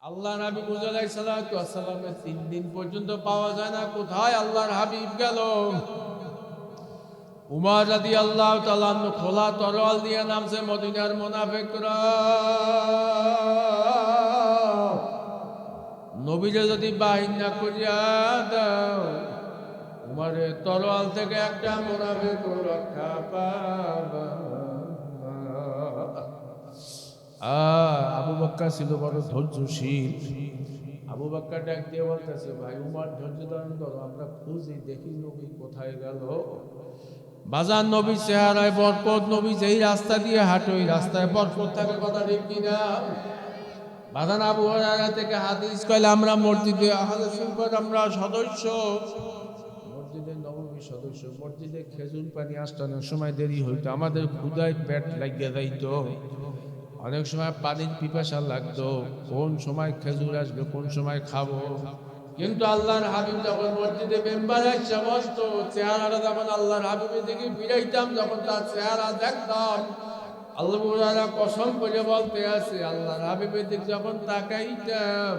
আল্লাহ নবী মুসা আলাইহিস সালাতু ওয়াস সালামের 3 দিন পর্যন্ত পাওয়া যায় না। কোথায় আল্লাহর হাবিব গেল? উমর রাদিয়াল্লাহু তাআলা খোলা তরোয়াল দিয়ে নামছে মদিনার মুনাফিকরা। নবীকে যদি বাহির না করিয়া দাও, উমরের তরোয়াল থেকে একটা মুনাফিক রক্ষা পাবে। আবু বকর ছিল বড় ধৈর্যশীল। আবু বকর ডাক দিয়ে বলতেছে, ভাই উমর ধৈর্য ধারণ করো, আমরা খুঁজি দেখি নবী কোথায় গেল। বাজার নবী চেহারায় বরকত, নবী যেই রাস্তা দিয়ে হাঁটে ওই রাস্তায় বরকত থাকে, কথা ঠিক কিনা? বাজান আবু হুরায়রা থেকে হাদিস কইলে আমরা মসজিদে আহলে সুন্নাত আমরা সদস্য, মসজিদে নববী সদস্য। মসজিদে খেজুর পানি আসটানোর সময় দেরি হইতো, আমাদের ক্ষুধায় পেট লাগিয়ে যাইতো, অনেক সময় পানির পিপাসা লাগতো, কোন সময় খেজুর আসবে কোন সময় খাবো। কিন্তু আল্লাহর হাবিব যখন মসজিদে মেম্বারে সমস্ত চেহারাটা যখন আল্লাহর হাবিবের দিকে ফিরাইতাম, যখন তার চেহারা দেখতাম, আল্লাহ মুরারা কসম করে বলতে আছে, আল্লাহর হাবিবের দিকে যখন তাকাইতাম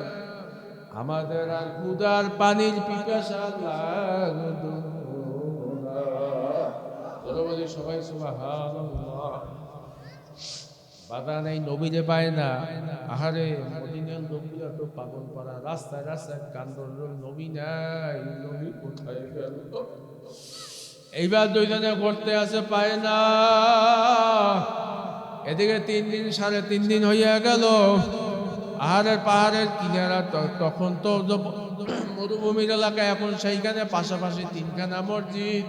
আমাদের আর ক্ষুধার পানির পিপাসা লাগতো না। বলি সবাই সুবহানাল্লাহ। বাধা নেই, নবীরে পায় না। আহারে মদিনার লোকগুলা তো পাগল পাড়া, রাস্তায় রাস্তায় কান্দন, নবী নাই, নবী কোথায় গেল? এইবার দুইজনে করতে আছে, পায় না। এদিকে 3 দিন 3.5 দিন হইয়া গেল। আহারের পাহাড়ের কিনারা তখন তো মরুভূমির এলাকা, এখন সেইখানে পাশাপাশি 3খানা মসজিদ।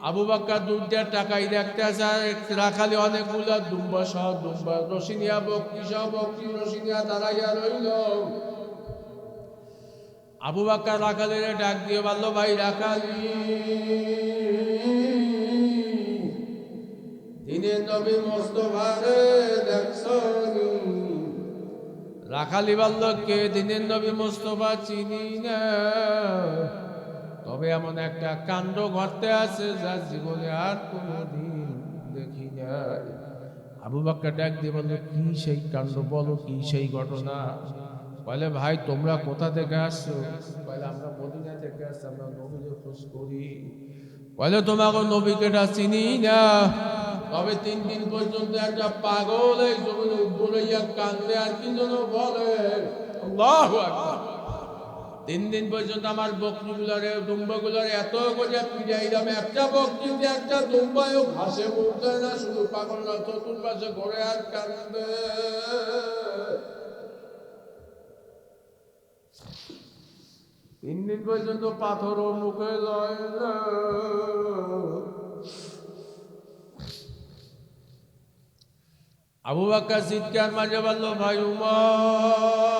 আবু বকর দুধ দিয়ে টাকাই দেখতে আসে, রাখালি অনেকগুলো দুম্বা সহ দুম্বা রসিনিয়া বকরি সহ বকরি রসিনিয়া দাঁড়াইয়া রইল। আবু বকর রাখালিরে ডাক দিয়ে বলল, ভাই রাখালি, দিনের নবী মুস্তাফারে দেখছনি? রাখালি বলল, কে? দিনের নবী মুস্তাফা চিনি না, তবে এমন একটা কাণ্ড ঘটতে আছে যা জীবনে আর কোনোদিন দেখি নাই। আবু বকর ডাক দিয়ে বলল, কি সেই কাণ্ড, বলো কি সেই ঘটনা? বলে, ভাই তোমরা কোথা থেকে আসছো? বলে, আমরা মদিনা থেকে আসছি, আমরা নবীকে খোঁজ করি। বলে, তোমাকে নবীকে চিনি না, তবে 3 দিন পর্যন্ত একটা পাগল এই জমিনে উপরাইয়া কান্দে আর কি যেন বলে। আল্লাহু আকবার। 3 দিন পর্যন্ত আমার বকরিগুলারে দুম্বাগুলারে এত করে পিড়াইলাম, একটা বকরিতে একটা দুম্বায়ও ঘাসে উঠতে না, শুধু পাগলরা চতুর্পাশে ঘরে আর কান্দে। 3 দিন পর্যন্ত পাথরও মুখে যায় না। আবু বকর চিৎকার মাঝে বলল, ভাই উমর,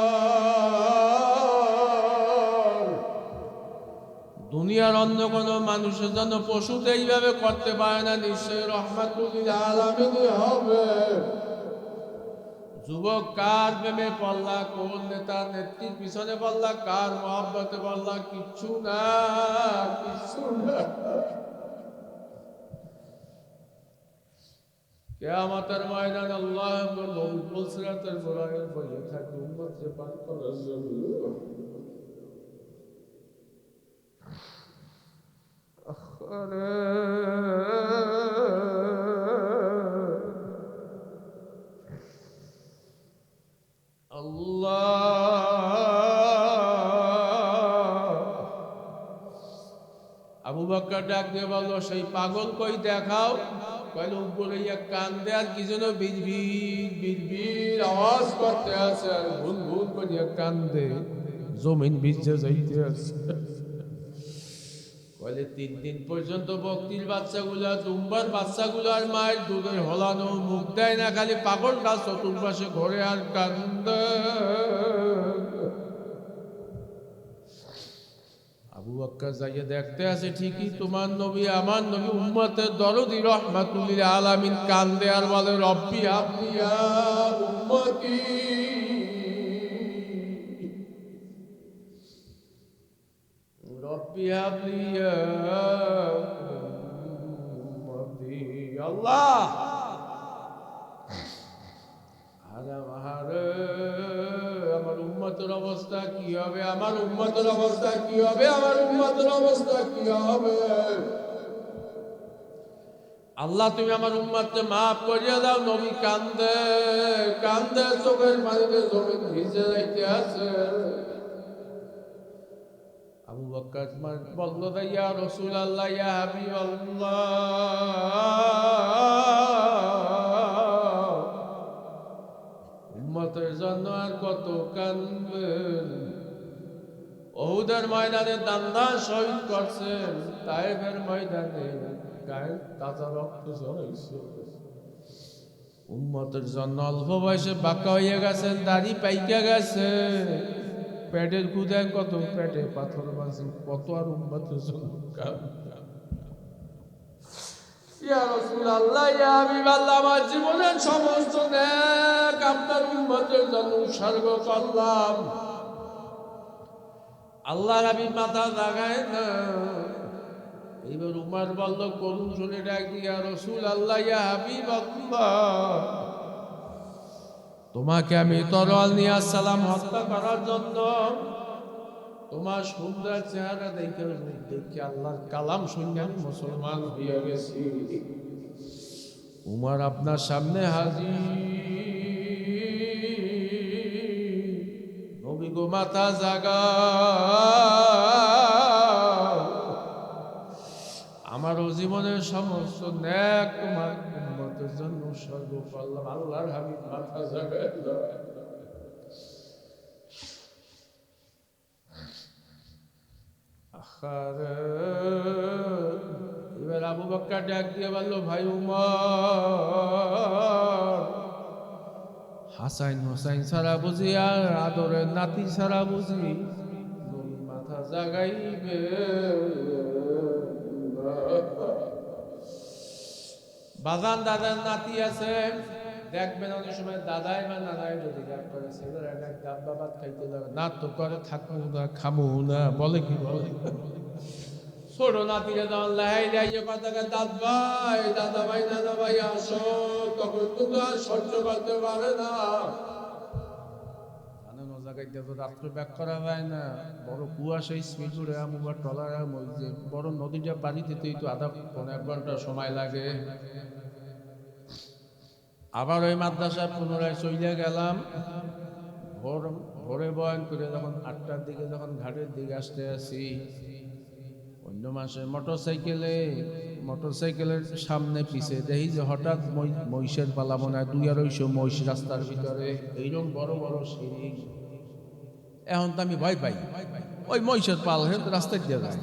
দুনিয়ার অন্য কোনো মানুষের জন্য পশুতে এইভাবে করতে পারে না, নিশ্চয় রহমাতুল লিল আলামিন হবে। যুবক কার প্রেমে পড়লা, কোন নেতা নেত্রীর পিছনে পড়লা, কার মহব্বতে পড়লা, কিচ্ছু না, কিচ্ছু না। কিয়ামতের ময়দানে আল্লাহ নবী সিরাতের গোলায় বইয়ে থাকে উম্মতকে পার করার জন্য। আরে আবু বকর ডাক দিয়ে বলল, সেই পাগল কই দেখাও। কইল, উপরে কান্দে আর কি যেন বিড়বিড় বিড়বিড় আওয়াজ করতে আছে, আর ভুন ভুন করিয়া কান্দে, জমিন ভিজে যাইতে আছে। কইলে 3 দিন পর্যন্ত বকরির বাচ্চাগুলা দুম্বার বাচ্চাগুলো আর মায়ের দুধের হলানো মুখ দেয় না, খালি পাগলটা চতুর্পাশে ঘরে আর কান্দে। আবু বকর যাইয়ে দেখতে আছে, ঠিকই তোমার নবী আমার নবী উম্মতের দরদি রহমাতুল লিল আলামিন কান্দে আর বলে, রব্বি হাবলি ইয়া উম্মতি, রব্বি হাবলি ইয়া উম্মতি। আল্লাহ আমার উম্মতের অবস্থা কি হবে, আমার উম্মতের অবস্থা কি হবে, আমার উম্মতের অবস্থা কি হবে। আল্লাহ তুমি আমার উম্মতকে মাফ করিয়া দাও। নবী কান্দে কান্দে চোখের পানিতে জমিন ভিজে যাইতে আছে। আবু বকর বলল, ইয়া রাসূলুল্লাহ, ইয়া হাবিবাল্লাহ, উম্মতের জন্য আর কত কাঁদবেন? উহুদের ময়দানে দান্দান শহীদ করছেন, তায়েফের ময়দানে গায়ে তাজা রক্ত ঝরাইছে। উম্মতের জন্য অল্প বয়সে বাঁকা হয়ে গেছেন, দাড়ি পাইকা গেছে, পেটের ক্ষুদায় কত পেটে পাথর বাঁধছে, কত আর উম্মতের জন্য কাঁদবেন? ইয়া রাসূলুল্লাহ, ইয়া হাবিবাল্লাহ, আমার জীবনের সমস্ত নেক আপনার উম্মতের জন্য উৎসর্গ করলাম। আল্লাহ নবী মাথা লাগায় না। এবার উমর বলল, করুণ শুনে ডাক দিয়া, রাসূলুল্লাহ, ইয়া হাবিবাল্লাহ, তোমাকে আমি তরোয়াল নিয়ে আসসালাম হত্যা করার জন্য। তোমার সুন্দর চেহারা দেখে দেখে আল্লাহর কালাম শুনে আমি মুসলমান হয়ে গেছি। উমর আপনার সামনে হাজির। নবী গো, মাথা জাগাও, আমারও জীবনের সমস্ত নেক তোমার উম্মতের জন্য উৎসর্গ করলাম। আল্লাহর হাবিব মাথা জাগায়। এবার আবু বকর ডাক দিয়ে বলল, ভাই উমর, হাসাইন হোসাইন ছাড়া বুঝি আর আদরের নাতি ছাড়া বুঝি নবী মাথা জাগাইবে? বাজান দাদার নাতি আছে, দেখবেন অনেক সময় দাদাই বা নানাই যদি রাগ করে, ছেলেরা ডাক ডাব্বা ভাত খাইতে যাবে না, তো করে থাকবো না, খামো না, বলে কি বলে। ছোট নাতিরে যখন লাহাই লাইয়ে কথাকে দাদ ভাই, দাদা ভাই, দাদা ভাই আসো, তখন তো আর সহ্য করতে পারে না। রাত্রে ব্যাক করা যায় না, বড় কুয়াশা স্পিড উড়ে আমার টলার, ওই যে বড় নদীটা পানি দিতেই তো আধা পৌনে 1 ঘন্টা সময় লাগে। আবার ওই মাদ্রাসায় পুনরায় চলে গেলাম। ভোরে বয়ান করে যখন 8টার দিকে যখন ঘাটের দিকে আসতে আসি, অন্য মাসে মোটরসাইকেলের সামনে পিছে দেখি যে হঠাৎ মহিষের পালা মনে হয় 2-250 মহিষ রাস্তার ভিতরে, এইরকম বড় বড় সিঁড়ি। এখন তো আমি ভয় পাই, ওই মহিষের পাল রাস্তায় দিয়ে যায়।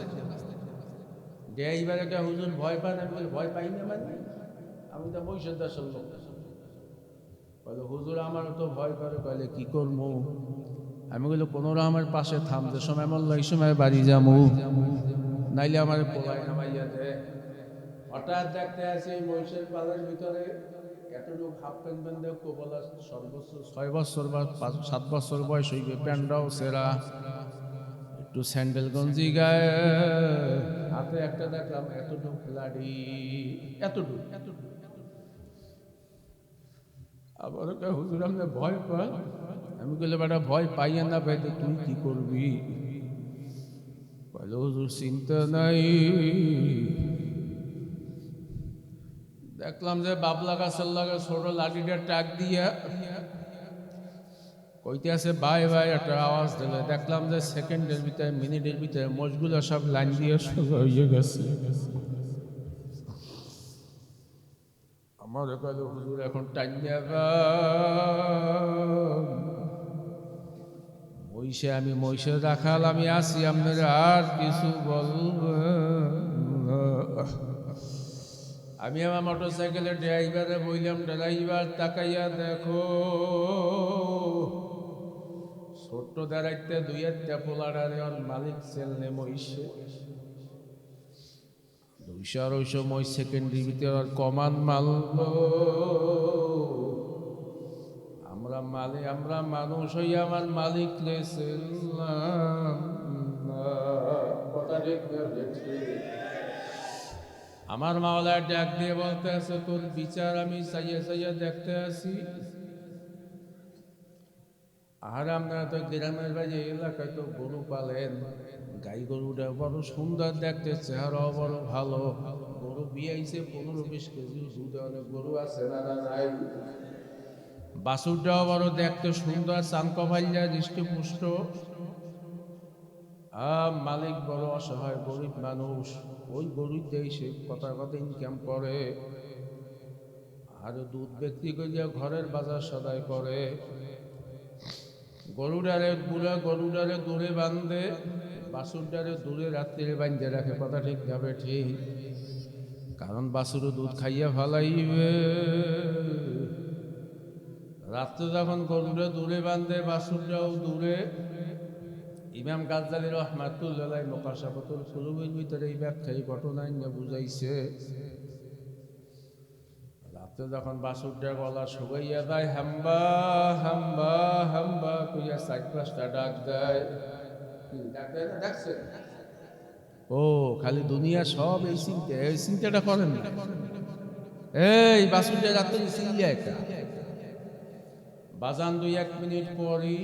এইবার একটা হুজুর ভয় পান, আমি বলি ভয় পাই না মানে, আমি তো মহিষের দেশের লোক। বলে হুজুর আমারও তো ভয় করে। কইলে কি করবো? আমি বলি কোনোরা আমার পাশে থাম, যে সময় মল্ল এই সময় বাড়ি যাবো, নাইলে আমার পোলায় নামাইয়া দে। হঠাৎ দেখতে আছে মহিষের পালের ভিতরে এতটুকু হাফ প্যান্ট বেঁধে কোবলা, সর্বোচ্চ 6 বছর বা 7 বছর বয়স হইবে, প্যান্টটাও সেরা, একটু স্যান্ডেল গঞ্জি গায়ে, হাতে একটা দেখলাম এতটুকু লাড়ি, এতটুকু। আবার হুজুর আপনি ভয় পান? আমি বললে বেটা ভয় পাইয়া না ভাই, তো তুই কি করবি? বলে হুজুর চিন্তা নাই। দেখলাম যে বাবলা গাছের লাগে ছোট লাঠিটা টাক দিয়া কইতে আছে ভাই ভাই, একটা আওয়াজ দিলে দেখলাম যে সেকেন্ডের ভিতরে, মিনিটের ভিতরে মোষগুলো সব লাইন দিয়ে সোজা হয়ে গেছে। আমার কইল হুজুর এখন টাইম মহিষে, আমি মহিষে রাখাল, আমি আসি, আপনারা আর কিছু বলবো। আমি আমার মোটরসাইকেলের ড্রাইভারে বললাম, ড্রাইভার তাকাইয়া দেখো, ছোট্ট দাঁড়াইতে 2-1টা পোলাডারে ওর মালিক চেলনে মহিষে 200-250 মহিষ সেকেন্ডের ভিতরে আর কমান মারলো। আমরা মানুষ হইয়া আমার মালিক লেছিলাম না। কথা ঠিক না? আমার মাওলা ডাক দিয়ে বলতে আছে, তোর বিচার আমি চাইয়া চাইয়া দেখতে আসি। আর আপনারা তো গ্রামের বাড়ি এলাকায় তো গরু পালেন, গাই গরুটা বড় সুন্দর দেখতে, চেহারাও বড় ভালো, গরু বিয়াইছে 15-20 কেজি দুধ, অনেক গরু আছে না নাই? বাছুরটাও বড় দেখতে সুন্দর, চাঙ্ক ভাইয়া হৃষ্টপুষ্ট। মালিক বড় অসহায় গরিব মানুষ, ওই গরুর দিয়ে সে কথা কথা ইনকাম করে, আর দুধ বিক্রি করিয়া ঘরের বাজার সদাই করে। গরুডারে দূরে বাঁধে, বাছুরডারে দূরে রাত্রে বাঁধে রাখে। কথা ঠিক যাবে ঠিক, কারণ বাছুরও দুধ খাইয়া ফালাইবে। রাত্রে যখন গরুরা দূরে বাঁধে, বাছুরটাও দূরে। ইমাম গাজ্জালী রহমাতুল্লাহ মুকাশাফাতুল কুলুবের ভিতরে এই ব্যাখ্যায় ঘটনা নিয়ে বুঝাইছে। রাত্রে যখন বাছুরটা গলা শুকাইয়া যায়, হাম্বা হাম্বা হাম্বা কইয়া 4-5টা ডাক দেয়। ডাকছে ও খালি দুনিয়া সব এই চিন্তাটা করেন না। এই বাছুরটা রাত্রে চিল্লা একটা বাজান 2-1 মিনিট পরই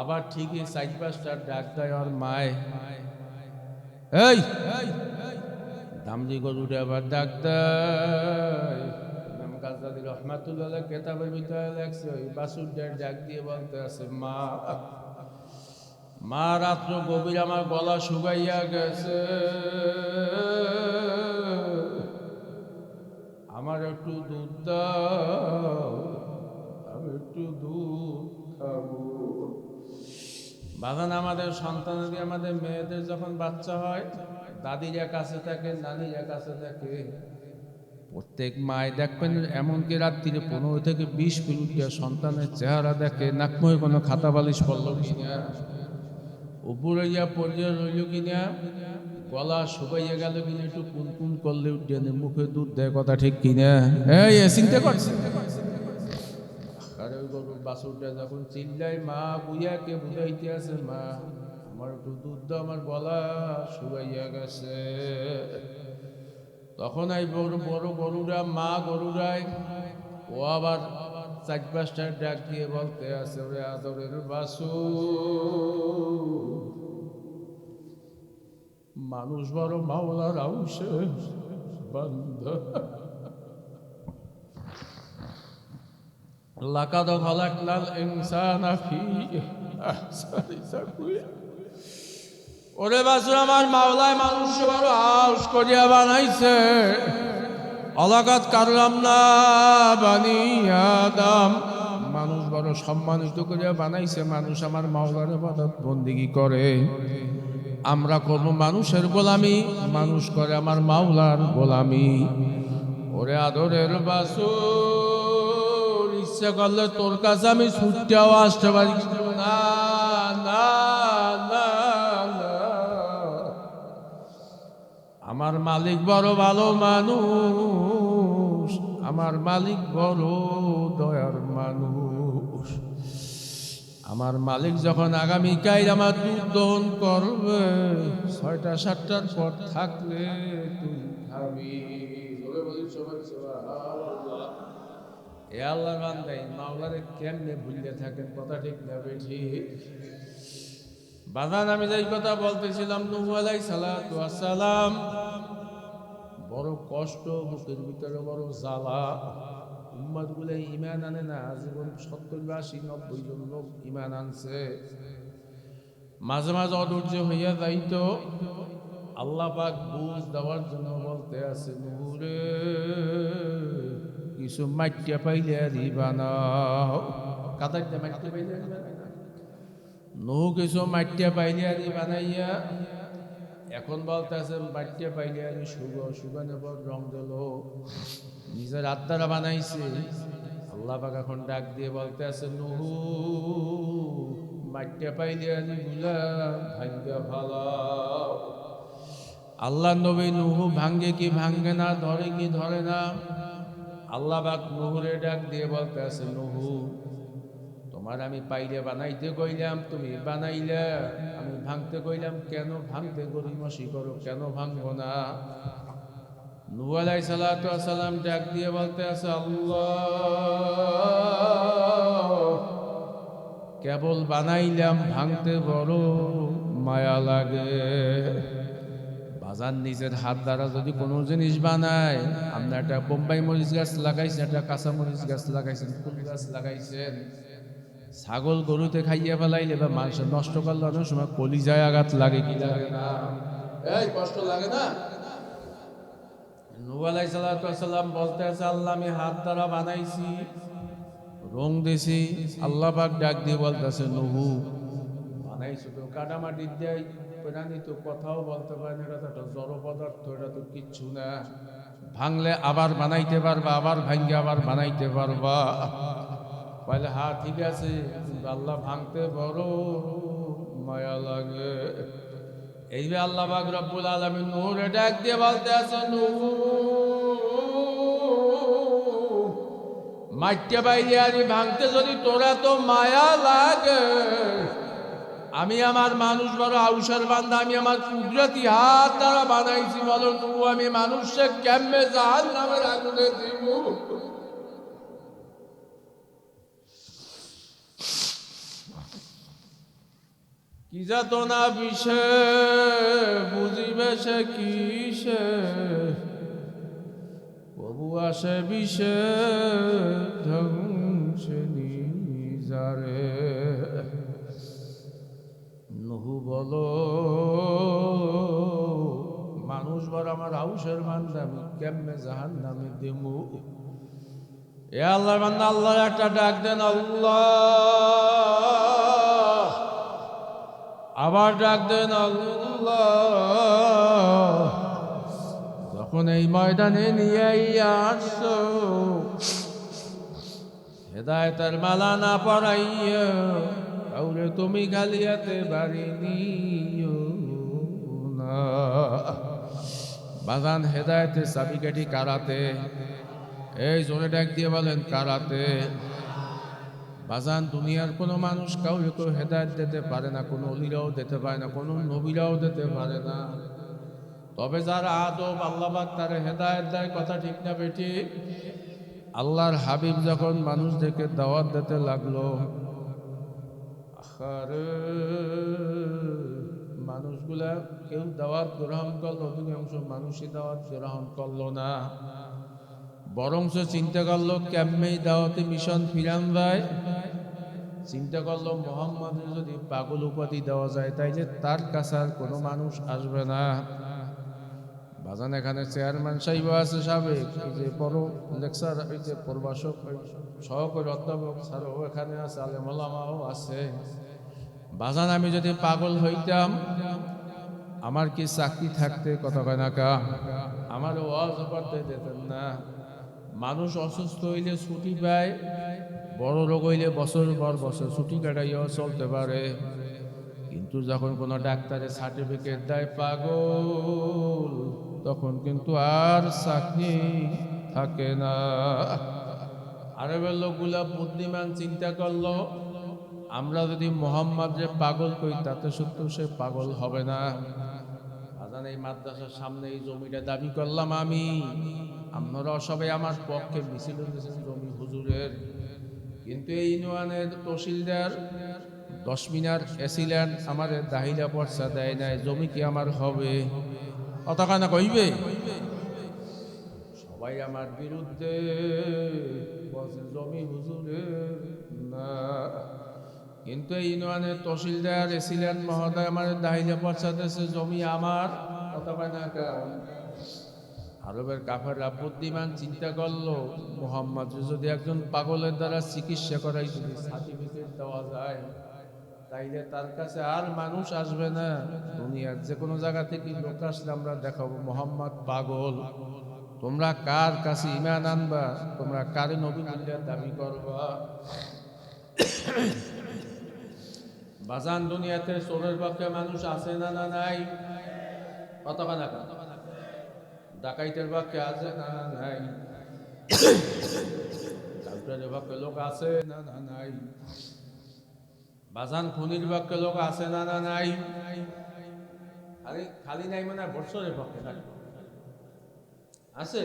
আবার ঠিকই 4-5টা ডাক দেয় আর মায়, এই দামজি গরুটা আবার ডাক দেয়। ইমাম গাজ্জালী রহমাতুল্লাহ কেতাবের ভিতরে লেখছে, ওই বাছুরটার ডাক দিয়ে বলতে আছে, মা মা রাত্র গভীর আমার গলা শুকাইয়া গেছে, আমার একটু দুধ দাও, আমি একটু দুধ খাবো। বাগান আমাদের সন্তানদের, আমাদের মেয়েদের যখন বাচ্চা হয়, দাদিরা কাছে থাকে, নানিরা কাছে থাকে। প্রত্যেক মায় দেখবেন এমনকি রাত্রিরে 15-20 মিনিট সন্তানের চেহারা দেখে, নাকময় কোনো খাতা বালিশ পড়ল কিনা, উপরে গিয়া পড়িয়া রইল কিনা, গলা শুকাইয়া গেল কিনা, একটু কুনকুন করলে উঠে মুখে দুধ দেয়। কথা ঠিক কিনা? এই চিন্তা করছে। আর ওই গরুর বাছুরটা যখন চিল্লায়, মা বুঝাকে বুঝাইতে আছে, মা আমার একটু দুধ দাও, আমার গলা শুকাইয়া গেছে। তখন এই বড় বড় গরুরা, মা গরুরাই ও আবার 4-5টা ডাক দিয়ে বলতে আছে, ওরে আদরের বাছুর, মানুষ বড় মাওলার আউশে বান্দা, লাকাদ খালাকনাল ইনসানা ফি আহসানি তাকওয়িম। ওরে বাছুর, আমার মাওলায় মানুষ বড় আউশ করিয়া বানাইছে। আলাকাত কাররামনা বানি আদম, মানুষ বড় সম্মানিত করিয়া বানাইছে। মানুষ আমার মাওলার ইবাদত বন্দেগী করে, আমরা করব মানুষের গোলামি, মানুষ করে আমার মাওলার গোলামি। ওরে আদরের বাছুর, ইচ্ছা করলে তোর কাছে আমি ছুটতেও আসতে পারি, না না না না, আমার মালিক বড় ভালো মানুষ, আমার মালিক বড় দয়ার মানুষ। আমার মালিক যখন আগামীকাল আমার দুধ দহন করবে, 6টা-7টার পর থাকলে তুই খাবি। এ আল্লাহর বান্দা, মাওলারে কেমনে ভুলে থাকেন? কথা ঠিক না ঠিক? বাজান, আমি যেই কথা বলতেছিলাম, নূহ আলাইহিস সালাতু ওয়াস সালাম, বড় কষ্ট, বুকের ভিতরে বড় জ্বালা। উম্মত গুলো ঈমান আনে না, জীবন 70-80-90 জন লোক ঈমান আনছে। মাঝে মাঝে অধৈর্য হইয়া যাইতো, আল্লাহ পাক বুঝ দেওয়ার জন্য বলতে আছে, নূহ রে কিছু মাটিয়া পাইলে আদি বানাও। কাদাইতে মাটিয়া পাইলে আদি বানাও, নূহ কিছু মাটিয়া পাইলে আদি বানাইয়া এখন বলতে আছে, মাটিয়া পাইলে আদি সুগানের পর রং দিল, নিজের আত্মারা বানাইছে। আল্লাহ পাক এখন ডাক দিয়ে বলতে আছে, নূহ মাটিয়া পাইলে আদি গুলা ভাঙ্গা ফালাও। আল্লাহ নবী নূহ ভাঙ্গে কি ভাঙ্গে না, ধরে কি ধরে না। আল্লাহ পাক নূহরে ডাক দিয়ে বলতে আছে, নূহ তোমার আমি পাইলে বানাইতে কইলাম, তুমি বানাইলা, আমি ভাঙতে কইলাম, কেন ভাঙতে গরিমসি করো, কেন ভাঙবো না? নূহ আলাইহিস সালাতু ওয়াস সালাম ডাক দিয়ে বলতে আছে, আল্লাহ কেবল বানাইলাম ভাঙতে বড় মায়া লাগে। বাজার নিজের হাত দ্বারা যদি কোনো জিনিস বানায়, আপনি একটা বোম্বাই মরিচ গাছ লাগাইছেন, একটা কাঁচা মরিচ গাছ লাগাইছেন, ফুল গাছ লাগাইছেন, ছাগল গরুতে খাইয়ে ফেলাইলে বা মাংস নষ্ট করলে অনেক সময় কলিজায় আঘাত লাগে, কি লাগে না? এই কষ্ট লাগে না? নূহ আলাইহিস সালাম বলতে আছে, আল্লাহ আমি হাত দ্বারা বানাইছি, রং দিছি। আল্লাহ পাক ডাক দিয়ে বলতেছে, নূহ বানাইছো তো কাটামাটি দিয়ে, প্রাণী তো কথাও বলতে পারে না, এটা তো একটা জড় পদার্থ, এটা তো কিচ্ছু না। ভাঙলে আবার বানাইতে পারবা, আবার ভাঙ্গে আবার বানাইতে পারবা। বলে হ্যাঁ ঠিক আছে, কিন্তু আল্লাহ ভাঙতে বড় মায়া লাগে। এইভাবে আল্লাহ পাক রব্বুল আলামিন নূহরে ডাক দিয়ে বলতে আছে, নূহ মাইটে বাইরে আনি ভাঙতে যদি তোরা তো মায়া লাগে, আমি আমার মানুষ বড় আউসার বান্দা, আমি আমার কুদরতি হাত দ্বারা বানাইছি, বলো নূহ আমি মানুষকে কেমনে জাহান্নামের আগুনে দিব? কি যাত না বিষে বুঝিবে সে কিসে, প্রভু আসে বিষে ধ্বংসে নিজারে। নূহ বলো মানুষ বড় আমার আউসের বান্দা, আমি কেমনে জাহান্নামে দেবো? এ আল্লাহর বান্দা, আল্লাহর একটা ডাক দেন, আল্লাহ। আবার ডাক দেন, আল্লাহ। যখন এই ময়দানে নিয়ে আসছো, হেদায়েতের মালা না পরাইয়া কাউরে তুমি গালিয়াতে বাড়ি নিও না। বাজান হেদায়েতের চাবিকাঠি কারাতে? এই জোরে ডাক দিয়ে বলেন, কারাতে? বাজান দুনিয়ার কোনো মানুষ কাউকে কেউ হেদায়েত দিতে পারে না, কোনো অলিরাও দিতে পারে না, কোনো নবীরাও দিতে পারে না। তবে যারা আদব আল্লাহ পাক তারে হেদায়েত দেয়, কথা ঠিক না বেটি? আল্লাহর হাবিব যখন মানুষদেরকে দাওয়াত দিতে লাগলো, আরে মানুষগুলা কেউ দাওয়াত গ্রহণ করলো, অধিকাংশ মানুষই দাওয়াত গ্রহণ করলো না, বরঞ্চ চিন্তা করলো কেমনেই দাওয়াতে মিশন ফিরান যায়। চিন্তা করলো মোহাম্মদের যদি পাগল উপাধি দেওয়া যায়, তাইলে তার কাছে আর কোনো মানুষ আসবে না। বাজান এখানে চেয়ারম্যান সাহেব আছে, সাবেক এই যে বড় লেকচার, এই যে প্রভাষক সহকারী অধ্যাপক স্যারও এখানে আছে, আলেম ওলামাও আছে। বাজান আমি যদি পাগল হইতাম, আমার কি চাকরি থাকতে? কথা কয় না কা? আমার ওয়াজ করতে দিতেন না। মানুষ অসুস্থ হইলে ছুটি পায়, বড় রোগ হইলে বছর পর বছর ছুটি কাটাইয়াও চলতে পারে, কিন্তু যখন কোনো ডাক্তারের সার্টিফিকেট দেয় পাগল, তখন কিন্তু আর চাকরি থাকে না। আরবের লোকগুলা বুদ্ধিমান চিন্তা করলো, আমরা যদি মোহাম্মদকে পাগল করি তাতে সত্য সে পাগল হবে না। আজান এই মাদ্রাসার সামনে এই জমিটা দাবি করলাম আমি, আপনারা সবাই আমার পক্ষে মিছিল দিয়েছেন জমি হুজুরের, কিন্তু এই ইউনিয়নের তহসিলদার 10 মিনার এসিলেন, আমার দাহিলা পর্চা দেয় নাই, জমি কি আমার হবে? অতখানা কইবে? সবাই আমার বিরুদ্ধে বলছে জমি হুজুরের না, কিন্তু এই ইউনিয়নের তহসিলদার এসিলেন মহোদয় আমার দাহিলা পর্চা দিয়েছে, জমি আমার। অতখানা আরবের কাফেররা বুদ্ধিমান চিন্তা করলো, মুহাম্মদ যদি একজন পাগলের দ্বারা চিকিৎসা করাই যদি সার্টিফিকেট দেওয়া যায়, তাইলে তার কাছে আর মানুষ আসবে না। দুনিয়ার যে কোনো জায়গা থেকে লোক আসলে আমরা দেখাবো মুহাম্মদ পাগল। তোমরা কার কাছে ঈমান আনবা? তোমরা কার নবী বলে দাবি করবা? বাজান দুনিয়াতে চোরের পক্ষে মানুষ আছে না না নাই? কতখানা ডাকাইতের পক্ষে আছে না না নাই? ডাক্তারের পক্ষে লোক আছে না না নাই? বাজান খুনির পক্ষে লোক আছে না না নাই? খালি খালি নাই মানে বৎসরের পক্ষে নাই আছে,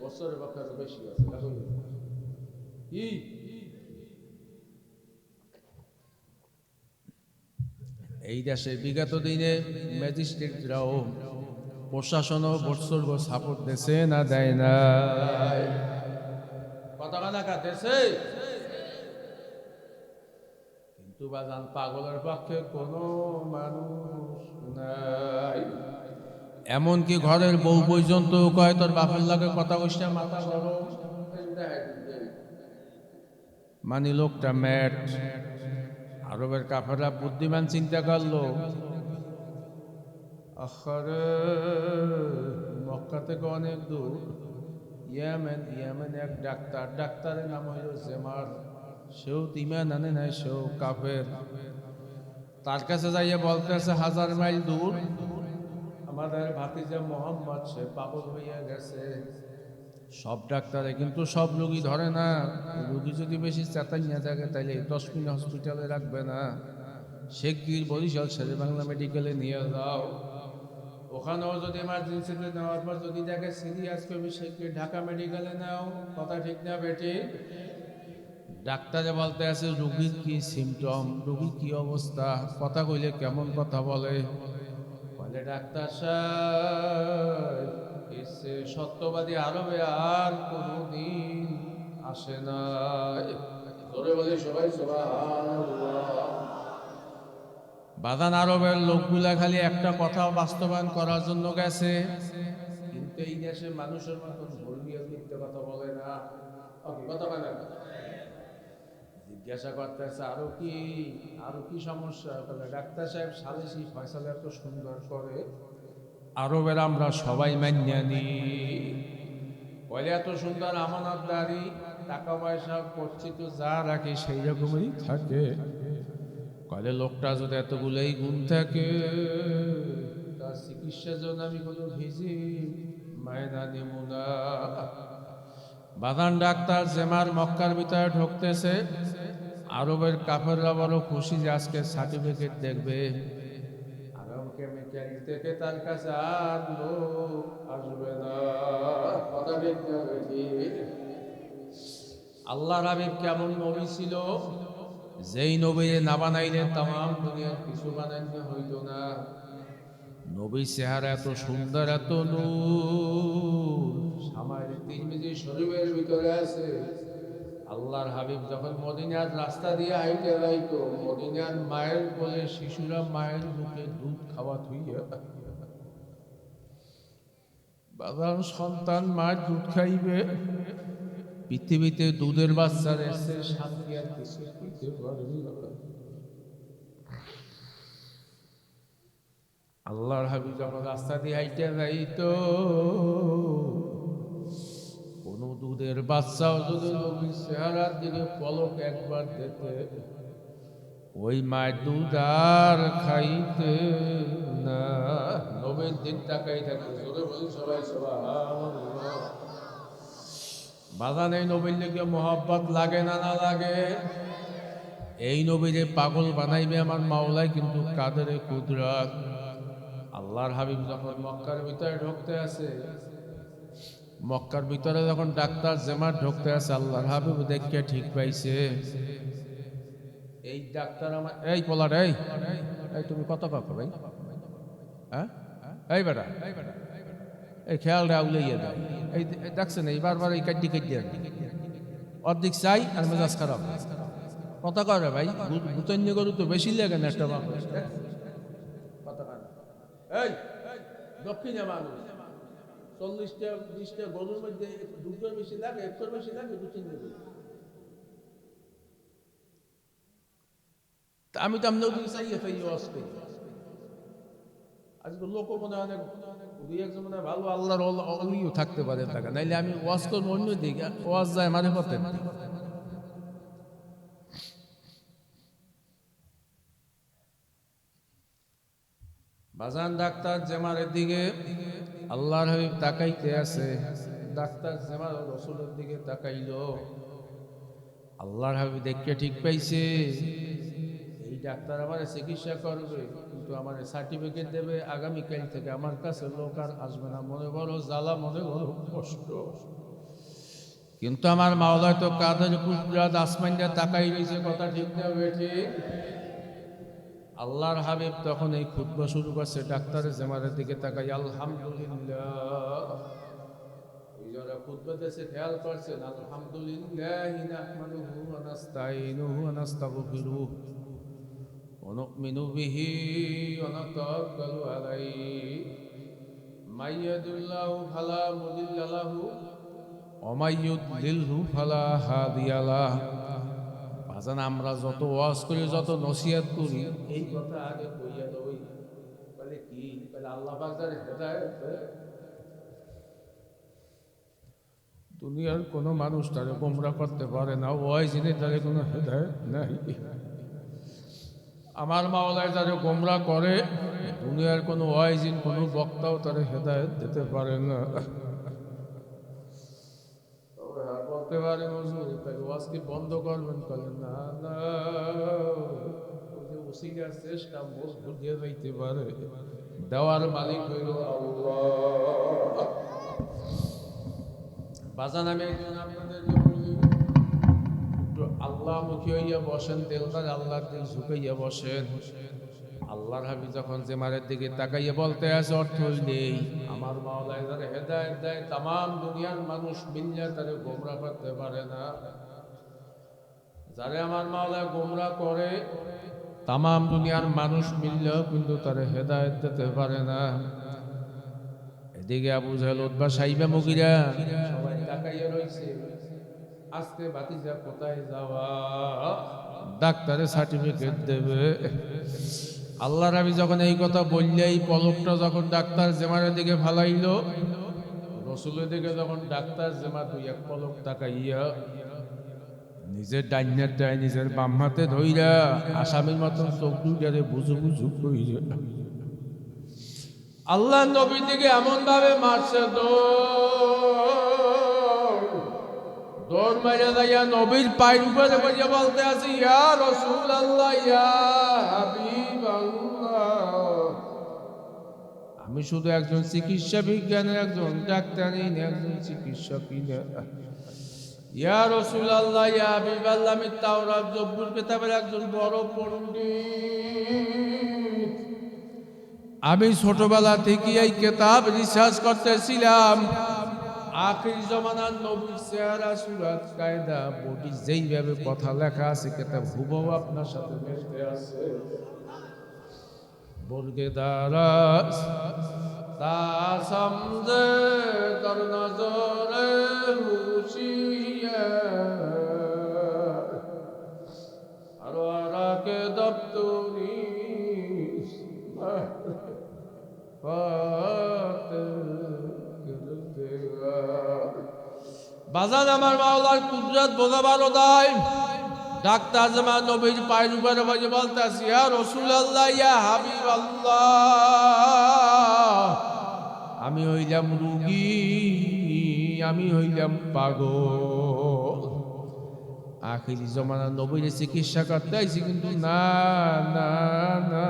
বৎসরের পক্ষে বেশি আছে। কি এই দেশে বিগত দিনে ম্যাজিস্ট্রেটরাও প্রশাসনও বৎসর্গ সাপোর্ট দেশে না দেয় না, কথা দেশে। কিন্তু বাজান পাগলের পক্ষে কোনো মানুষ নাই। এমনকি ঘরের বউ পর্যন্ত কয় তোর বাপের লাগে কথা কইছে মাথা গরম, মানে লোকটা ম্যাট। আরবের কাফেররা বুদ্ধিমান চিন্তা করলো, আরে মক্কা থেকে অনেক দূর, ইয়ামেন এক ডাক্তারের নাম হইল জেমার, সেও ইমান আনে নাই, সেও কাফের। তার কাছে যাইয়া বলতেছে 1000 মাইল দূর আমাদের ভাতিজা মোহাম্মদ সে পাগল হইয়া গেছে। সব ডাক্তারে কিন্তু সব রোগী ধরে না, রোগী যদি বেশি চেতাইয়া থাকে তাইলে 10 মিনিট হসপিটালে রাখবে না, শিগগির বরিশাল শেরে বাংলা মেডিকেলে নিয়ে যাও। ওখানেও যদি এমার্জেন্সিতে নেওয়ার পর যদি দেখে সিরিয়াস করবে, শিগগির ঢাকা মেডিকেলে নাও। কথা ঠিক না বেটি? ডাক্তারে বলতে আছে রোগীর কি সিমটম, রোগীর কি অবস্থা, কথা কইলে কেমন কথা বলে। বলে ডাক্তার সাহেব এসে সত্যবাদী আরবে আর কোনদিন আসে না। ধরে বলে সবাই সুবহানাল্লাহ। বাদান আরবের লোকগুলা খালি একটা কথা বাস্তবায়ন করার জন্য গেছে, কিন্তু এই দেশে মানুষের মতন ধর্মীয় মিথ্যে কথা বলে না। কথা বলে না, জিজ্ঞাসা করতেছে আরো কি সমস্যা। বলে ডাক্তার সাহেব সালিসি ফয়সালা এত সুন্দর করে, আরবের আমরা সবাই মানিয়া নি। বলে এত সুন্দর আমানতদারি, টাকা পয়সা করছি তো যা রাখি সেই রকমই থাকে। কলে লোকটা যদি এতগুলোই গুণ থাকে, তার চিকিৎসার জন্য আমি কোনো ভিজি মায়না নিব না। বাদান ডাক্তার জেমার মক্কার ভিতরে ঢুকতেছে, আরবের কাফেররা বড় খুশি যে আজকে সার্টিফিকেট দেখবে। আরব কেমিক্যাল থেকে তার কাছে আর লোক আসবে না। কথা দেখতে হবে ঠিক। আল্লাহর হাবিব কেমন নবী ছিল, যেই নবীরে না বানাইলে তাম দুনিয়ার কিছু বানাইতে হইতো না। নবী চেহারা এত সুন্দর, এত নূর, সামাইল তিরমিজি শরীফের ভিতরে আছে। আল্লাহর হাবিব যখন মদিনার রাস্তা দিয়ে হাইটে যাইতো, মদিনার মায়ের কোলে শিশুরা মায়ের বুকে দুধ খাওয়া থুইয়া, বাবার সন্তান মায়ের দুধ খাইবে, পৃথিবীতে দুধের বাচ্চার এসে শান্তি আর কিছু হইতে পারবে না। আল্লাহর হাবিব যখন রাস্তা দিয়ে হাইটে যাইতো, কোন দুধের বাচ্চাও যদি নবীর চেহারার দিকে পলক একবার দেখে, ওই মায়ের দুধ আর খাইতে না, নবীর দিন তাকাই থাকে। জোরে বলি সবাই সুবহানাল্লাহ। বাজান এই নবীর লিগে মোহাব্বত লাগে না না লাগে? এই নবীরে পাগল বানাইবে আমার মাওলাই, কিন্তু কাদের কুদরত। আল্লাহর হাবিব যখন মক্কার ভিতরে ঢুকতে আছে, মক্কার ভিতরে যখন ডাক্তার জেমার ঢুকতে আছে, আল্লাহর হাবিব দেখে ঠিক পাইছে এই ডাক্তার আমার, এই পোলার, এই তুমি কত কাকো ভাই, হ্যাঁ এই বেটা, এই খেয়ালটা উলাইয়া দেয়, এই দেখছেন এই বারবার এই কাটি কাটিয়ে অর্ধেক চাই আর মেজাজ খারাপ। কথা করে ভাই, ভূতন্য গরু তো বেশি লাগে না একটা বাপ। কথা কয় এই দক্ষিণে মানুষ 40টা 20টা গরুর মধ্যে 2টোর বেশি লাগে, 1টোর বেশি লাগে, 2-3 গরু। আমি তো আমরাও দিকে চাইয়ে ফেলি ওয়াজ করি। আজকে লোক মনে অনেক 2-1 মনে ভালো আল্লাহর অলিও থাকতে পারে টাকা, নাইলে আমি ওয়াজ করবো অন্য দিকে, ওয়াজ যায় মানে পথে। বাজান ডাক্তার জেমারের দিকে আল্লাহর হাবিব তাকাইতে আছে। ডাক্তার জেমার রাসূলের দিকে তাকাইলো, আল্লাহর হাবিব দেখে ঠিক পাইছে এই ডাক্তার আমার চিকিৎসা করবে, কিন্তু আমার সার্টিফিকেট দেবে আগামীকাল থেকে, আমার কাছে লোক আর আসবে না। মনে বড় জ্বালা, মনে বড় কষ্ট, কিন্তু আমার মাওলা তো কাদের কুদরত আসমানটা তাকাই রয়েছে। কথা ঠিক না বেঠি? আল্লাহর হাবিব তখন এই খুতবা শুরু করছে, ডাক্তারের জামারের দিকে তাকাই, আলহামদুলিল্লাহ। ওই যারা খুতবা দিয়েছে খেয়াল করছেন, আলহামদুলিল্লাহ নাহমাদুহু ওয়া নাস্তাঈনুহু ওয়া নাস্তাগফিরুহু ওয়া নু'মিনু বিহি ওয়া নাতাওয়াক্কালু আলাইহি মান ইয়াহদিহিল্লাহু ফালা মুদিল্লা লাহু ওয়া মান ইউদ্লিলহু ফালা হাদিয়া লাহু। বাজান আমরা যত ওয়াজ করি, যত নসিহত করি, এই কথা আগে কইয়া লই। বলে কি? বলে আল্লাহ পাক যার হেদায়েত দেয়, দুনিয়ার কোন মানুষ তারে গোমরা করতে পারে না। ওয়াইজিনে তারে কোনো হেদায়েত নাই। আমার মাওলায় যারে গোমরা করে, দুনিয়ার কোনো ওয়াইজিন, কোনো বক্তাও তারে হেদায়েত দিতে পারে না। বলতে পারেন হুজুর তাহলে ওয়াজ কি বন্ধ করবেন? বলেন না না, ওই যে ওসিলার চেষ্টা মজবুত দিয়ে যাইতে পারে, দেওয়ার মালিক হইল আল্লাহ। বাজান আমি একজন আপনাদেরকে বলি, একটু আল্লাহমুখী হইয়া বসেন, দেলদার আল্লাহর দিকে ঝুঁকাইয়া বসেন। আল্লাহর হাবিব যখন জেমারের দিকে তাকাইয়া বলতে আছে, অর্থ নেই আমার মাওলায় যারা হেদায়েত দেয়, তাম দুনিয়ার মানুষ মিল্লা তারে গোমরা করতে পারে না। যারে আমার মাওলায় গোমরা করে, তাম দুনিয়ার মানুষ মিললেও কিন্তু তারে হেদায়েত দিতে পারে না। এদিকে আবু জাহেল, উতবা, সাইবা, মুগিরা সবাই তাকাইয়া রইছে। আজকে বাতিজা কোথায় যাওয়া? ডাক্তারে সার্টিফিকেট দেবে। আল্লাহ রাবি যখন এই কথা বললেই পলকটা যখন ডাক্তার জেমারের দিকে ফালাইল, রসুলের দিকে যখন ডাক্তার জেমা দুই এক পলক তাকাইয়া নিজের ডাইনের ডাই নিজের বাম হাতে ধইরা আসামির মতন চোখ দুইটারে বুঝু বুঝু কইরা আল্লাহ নবীর দিকে এমন ভাবে মারছে, দৌড় মাইরা যাইয়া নবীর পায়ের উপরে বসে বলতে আছে, ইয়া রাসূলুল্লাহ, ইয়া হাবিবাল্লাহ, আমি শুধু একজন চিকিৎসা বিজ্ঞানের একজন ডাক্তারই না, একজন চিকিৎসকই না। ইয়া রাসূলুল্লাহ, ইয়া হাবিবাল্লাহ, আমি তাওরাত জব্বুর কিতাবের একজন বড় পণ্ডিত। আমি ছোটবেলা থেকে এই কিতাব রিসার্চ করতেছিলাম। আখির জমানার নবীর চেহারা, সুরাত, কায়দা, বডি যেইভাবে কথা লেখা আছে কিতাব হুবহু আপনার সাথে মিলতে আছে। বর্গে দারাস তা সমঝে কর নজরে হুশিয়ার আর আরাকে দপ্তরি বাজান আমার মাওলার কুদরত বোঝাবার দায়। ডাক্তার জামান নবীর পায়ের উপরে বসে বলতেছি, ইয়া রাসূলুল্লাহ, ইয়া হাবিবাল্লাহ, আমি হইলাম রোগী, আমি হইলাম পাগল। আখিরি জমানার নবীর চিকিৎসা করতে আইছি, কিন্তু না না না,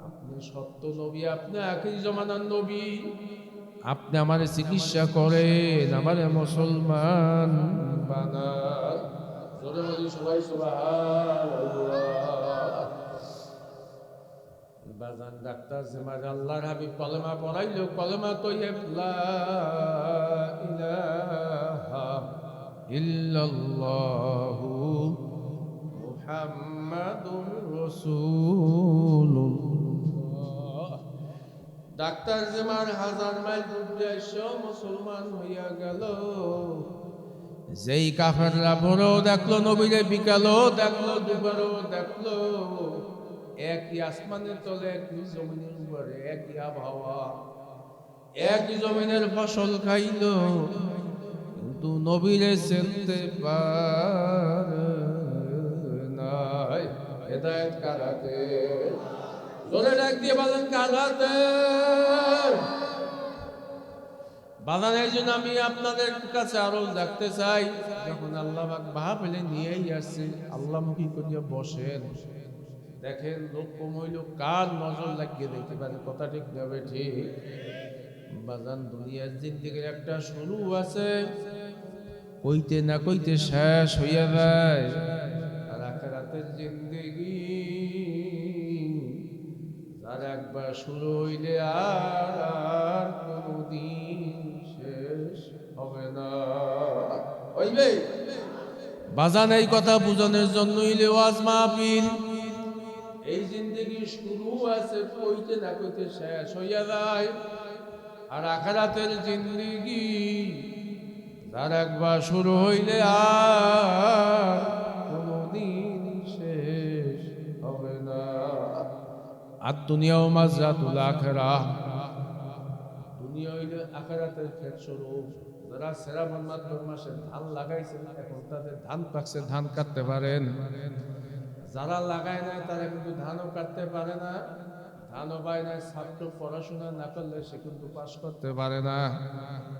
আপনি সত্য নবী, আপনি আখিরি জমানার নবী, আপনি আমার চিকিৎসা করেন, আমার মুসলমান বানান। জোরে বলি সবাই সুবহানাল্লাহ। বাজান ডাক্তার জেমার আল্লাহর হাবিব কলেমা পড়াইল, কলেমা তৈয়ব লা ইলাহা ইল্লাল্লাহু মুহাম্মাদুর রাসূলুল্লাহ। ডাক্তার জেমার 1000 মাইল উদ্দেশ্য মুসলমান হইয়া গেল। যেই কাফেররা ভোরও দেখলো নবীরে, বিকালও দেখলো, দুপুরও দেখলো, একই আসমানের তলে, একই জমিনের উপরে, একই আবহাওয়া, একই জমিনের ফসল খাইল, কিন্তু নবীরে চিনতে পারে নাই। হেদায়েত কারাতে? জোরে ডাক দিয়ে বলেন, কারাতে? বাজান এই জন্য আমি আপনাদের কাছে আরো দেখতে চাই, যখন আল্লাহ বাহা পেলে নিয়েই আসছে, আল্লাহমুখী করিয়া বসেন, দেখেন লোক কম হইল কার নজর লাগিয়ে দেখতে পারে। কথা ঠিক যাবে? ঠিক। বাজান দুনিয়ার জিন্দেগির একটা শুরু আছে, কইতে না কইতে শেষ হইয়া যায়। আর আখিরাতের জিন্দেগি একবার শুরু হইলে আর কোনদিন শেষ হবে না। হইবে বাজান, এই কথা বুঝানোর জন্যই ওয়াজ মাহফিল। এই জিন্দেগি শুরু আছে, কইতে না কইতে শেষ হইয়া যায়। আর আখিরাতের জিন্দেগি তার একবার শুরু হইলে আর কোনদিন শেষ হবে না। আর দুনিয়াও মাজরাতুল আখিরাহ, দুনিয়া হইলে আখিরাতের ক্ষেত স্বরূপ। যারা শ্রাবণ ভাদ্র মাসে ধান লাগাইছেন, এখন তাদের ধান পাকছে, ধান কাটতে পারেন। যারা লাগায় নাই তারা কিন্তু ধানও কাটতে পারে না, ধানও পায় না। ছাত্র পড়াশোনা না করলে সে কিন্তু পাস করতে পারে না।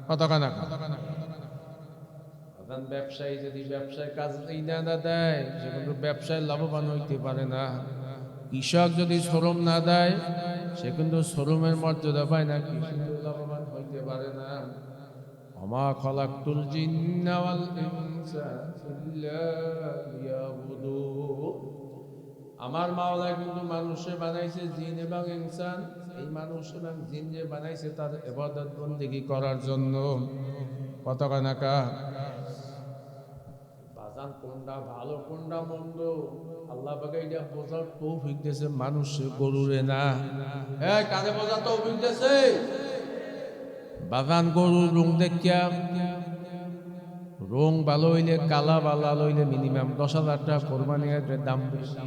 কতখানা ব্যবসায়ী যদি ব্যবসায় কাজ না দেয়, সে কিন্তু ব্যবসায় লাভবান হইতে পারে না। কৃষক যদি শ্রম না দেয়, সে কিন্তু শ্রমের মর্যাদা পায় না, কৃষিতে লাভবান হইতে পারে না। ওমা খালাকতুল জিন্না ওয়াল ইনসা ইল্লা লিয়াবুদুন। আমার মাওলা কিন্তু মানুষে বানাইছে জিন এবং ইনসান। এই মানুষ এবং জিন যে বানাইছে তার ইবাদত বন্দেগী করার জন্য। কতখানাকা বাজান, কোনটা ভালো কোনটা মন্দ আল্লাহ পাক এটা বোঝার তৌফিক দিয়েছে মানুষে, গরুরে না। কারে বোঝার তৌফিক দিয়েছে? বাগান গরুর রং দেখিয়া, রং ভালো হইলে, কালা ভালো হইলে মিনিমাম 10,000 টাকা কোরবানি দাম বেশি।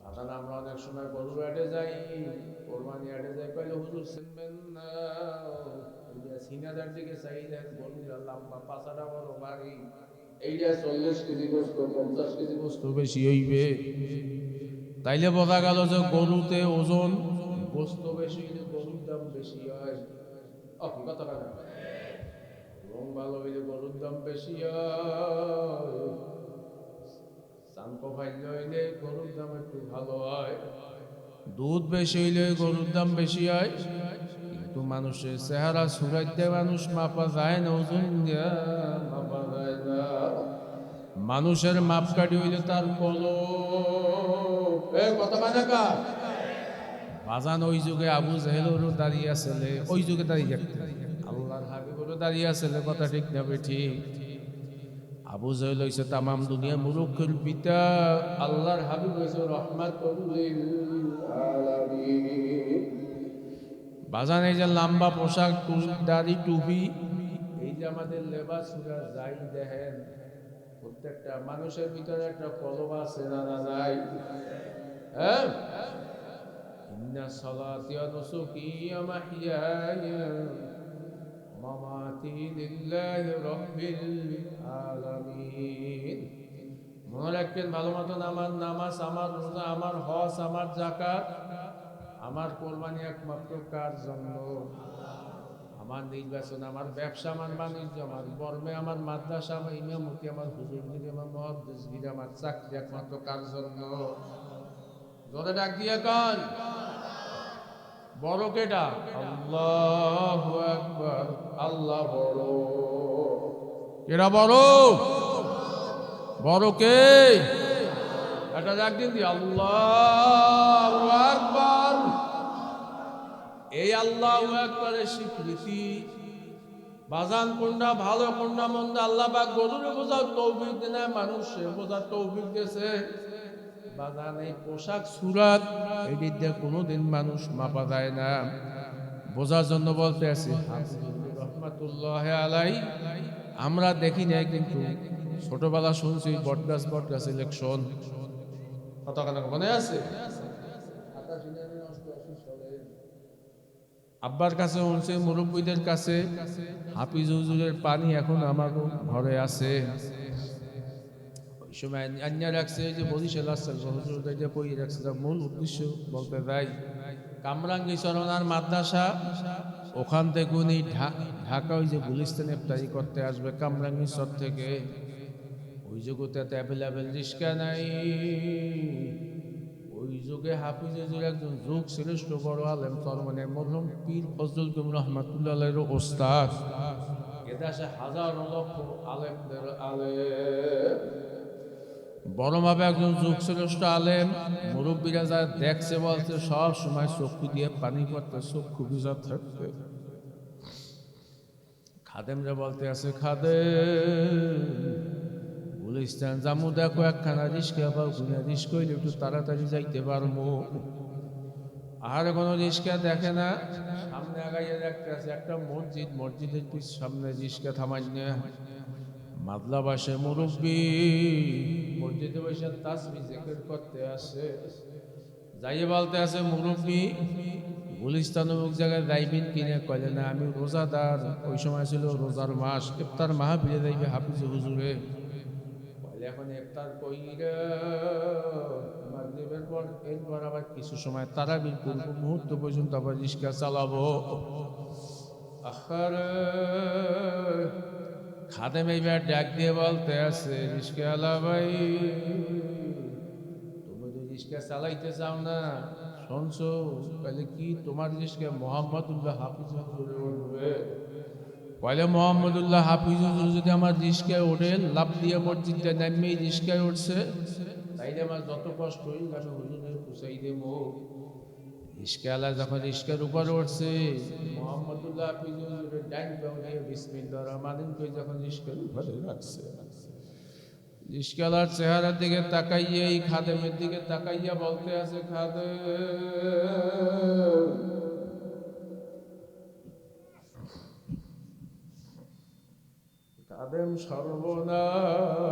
বাগান আমরা অনেক সময় গরুর হাটে যাই, কোরবানি হাটে যাই, কইলে হুজুর চিনবেন না, সিনাদার দিকে চাই দেন, গরুটা লম্বা, পাছাটা বড় ভারী, এইটা 40 কেজি গোস্ত, 50 কেজি গোস্ত বেশি হইবে। তাইলে বোঝা গেল যে গরুতে ওজন, গোস্ত বেশি হইলে গরুর দাম বেশি হয়। কথা কথা রং ভালো হইলে গরুর দাম বেশি হয়, চাঙ্ক ফাইল হইলে গরুর দাম একটু ভালো হয়, দুধ বেশি হইলে গরুর দাম বেশি হয়। কিন্তু মানুষের চেহারা সুরাইতে মানুষ মাপা যায় না, ওজন দিয়া মাপা যায় না। মানুষের মাপকাঠি হইলে তার কলব। কথা মানে কা বাজান, ওই যুগে আবু জেহেলেরও দাঁড়িয়ে আসলে, ওই যুগে দাঁড়িয়ে থাকতে আল্লাহর হাবিবেরও দাঁড়িয়ে আসলে। কথা ঠিক না ঠিক? আবু জেহেল হইছে তামাম দুনিয়া মুলুকের পিতা, আল্লাহর হাবিব হইছে রাহমাতুল লিল আলামিন। বাজান, এই যে লম্বা পোশাক, দাড়ি, টুপি, এই যে আমাদের লেবাস যাই দেখেন, প্রত্যেকটা মানুষের ভিতরে একটা কলব আছে না নাই? হ্যাঁ, ইন্না সালাতি ওয়া নুসুকি ওয়া মাহইয়ায়া ওয়া মামাতি লিল্লাহি রাব্বিল আলামিন। মনে রাখবেন ভালো মতন, আমার নামাজ, আমার রোজা, আমার হজ, আমার যাকাত, আমার কোরবানি একমাত্র কার জন্য? আমার নির্বাচন, আমার ব্যবসা, আমার বাণিজ্য, আমার কর্মে, আমার মাদ্রাসা, আমার ইমামতি, আমার হুজুরগিরি, আমার মুহাদ্দিসগিরি, আমার চাকরি একমাত্র কার জন্য? জোরে ডাক দিয়ে কান, বড় কেটা? আল্লাহু আকবার। আল্লাহ বড়। কেরা বড়? বড় কে? এটা ডাক দিন দি, আল্লাহু আকবার। এই আল্লাহু আকবারের স্বীকৃতি। বাজান, কোনটা ভালো কোনটা মন্দ আল্লাহ পাক গরুরে বোঝার তৌফিক দেন, মানুষে বোঝার তৌফিক দিয়েছে। বাজান, এই পোশাক সুরাত এটি দিয়ে কোনোদিন মানুষ মাপা যায় না। বোঝার জন্য বলতে আছি, রহমাতুল্লাহ আলাই, আমরা দেখি নাই কিন্তু ছোটবেলা শুনছি বটগাছ ইলেকশন। কতখানা মনে আছে? আব্বার কাছে শুনছে, মুরব্বীদের কাছে, হাফিজ হুজুরের পানি এখন আমার ঘরে আছে। ওই সময় আন্যা রাখছে যে বরিশাল আসছে, হুজুর পড়িয়ে রাখছে। মূল উদ্দেশ্য বলতে যাই, কামরাঙ্গি চরনার মাদ্রাসা, ওখান থেকে উনি ঢাকা ওই যে গুলিস্তানে ইফতারি করতে আসবে কামরাঙ্গি চর থেকে। ওই যুগতে অ্যাভেলেবেল রিস্কা নাই। ওই যুগে হাফিজ হুজুর একজন যুগ শ্রেষ্ঠ বড় আলেম, চরমনে মরহুম পীর ফজলুল করিম রহমাতুল্লাহ আলাইহির ওস্তাদ। এদেশে হাজার লক্ষ আলেমদের আলেম। বড় মাপে একজন যুগশ্রেষ্ঠ আলেম, মুরব্বীরা যা দেখছে বলছে সব সময় চক্ষু দিয়ে পানি পড়তে, চক্ষু ভিজা থাকতে। খাদেমরা বলতে আছে, খাদেম গুলিস্তান জামু দেখো একখানা রিস্কা পাও কিনা, রিস্ক হইলে একটু তাড়াতাড়ি যাইতে পারবো। আর কোনো রিস্কা দেখে না, সামনে আগাইয়া দেখতে আছে একটা মসজিদ, মসজিদের সামনে রিস্কা থামাই না। মাদলা বাসে মুরব্বী মসজিদে বসে তাসবিহ জিকির করতে আসে। যাইয়ে বলতে আছে, মুরব্বী গুলিস্তান অমুক জায়গায় যাইবেন কিনে, কইলে না আমি রোজাদার, ওই সময় ছিল রোজার মাস, ইফতার মাহফিলে যাইবে হাফিজ হুজুরে। কইলে এখন ইফতার কইরা মাগরিবের পর এরপর আবার কিছু সময় তারাবির পূর্ব মুহূর্ত পর্যন্ত আবার রিস্কা চালাবো। আখারে খাদেম এইবার ডাক দিয়ে বলতে আছে, রিস্কাওয়ালা ভাই তুমি তো রিস্কা চালাইতে চাও না, শুনছো? তাহলে কি তোমার রিস্কা মোহাম্মদুল্লাহ হাফিজ হুজুরে উঠবে? পয়লে মোহাম্মদুল্লাহ হাফিজ হুজুর যদি আমার রিস্কায় ওঠে, লাভ দিয়ে মসজিদটা নামিয়ে রিস্কায় উঠছে, তাইলে আমার যত কষ্ট হই আমি হুজুরে পুষাই দেবো। রিস্কাওয়ালা যখন রিস্কার উপরে উঠছে, মোহাম্মদুল্লাহ হাফিজ হুজুরের ডান পাও দিয়ে বিসমিল্লাহির রহমানির রহিম কই যখন রিস্কার উপরে রাখছে, রিস্কাওয়ালার চেহারার দিকে তাকাইয়া, এই খাদেমের দিকে তাকাইয়া বলতে আছে, খাদেম খাদেম সর্বনাশ।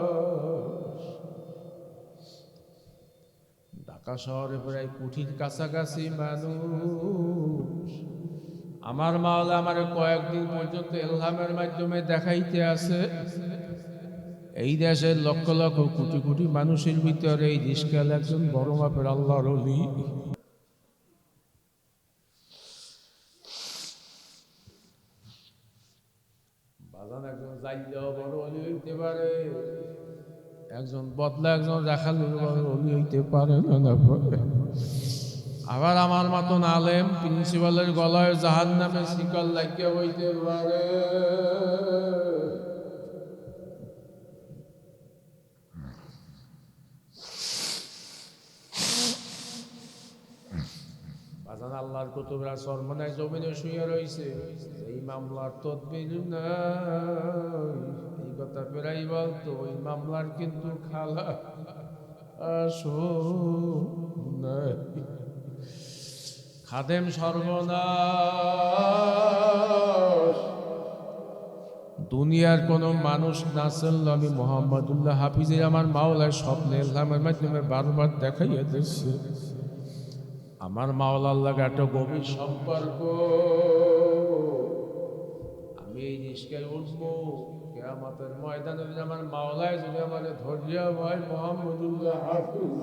ঢাকা শহরে প্রায় কোটির কাছাকাছি মানুষ। আমার মাওলা আমার কয়েকদিন পর্যন্ত ইলহামের মাধ্যমে দেখাইতে আছে, এই দেশের লক্ষ লক্ষ কোটি কোটি মানুষের ভিতরে এই রিস্কাওয়ালা একজন বড় মাপের আল্লাহর ওলি। বাজান একজন জাইলেও বড় ওলি হইতে পারে, একজন বদলা একজন রাখালের বড় ওলি হইতে পারে না। আবার আমার মতন আলেম প্রিন্সিপালের গলায় জাহান্নামে শিকল লাগিয়ে হইতে পারে। বাজান আল্লাহর কুতুবরা সরমনায় জমিনে শুয়ে রয়েছে, এই মামলার তদবির নাই, এই কথা প্রায় বলতো, ওই মামলার কিন্তু খালা আসো নাই। খাদেম সর্বনাশ। দুনিয়ার কোন মানুষ না চললে আমি মোহাম্মদুল্লাহ হাফিজের আমার মাওলার স্বপ্নে ইলহামের মাধ্যমে বারবার দেখাইয়া দিচ্ছে, আমার মাওলা আল্লাহর একটা গভীর সম্পর্ক। আমি এই রিস্কায় উঠবো, কিয়ামতের ময়দানে যদি আমার মাওলায় যদি আমার ধৈর্য হয় মোহাম্মদুল্লাহ হাফিজ,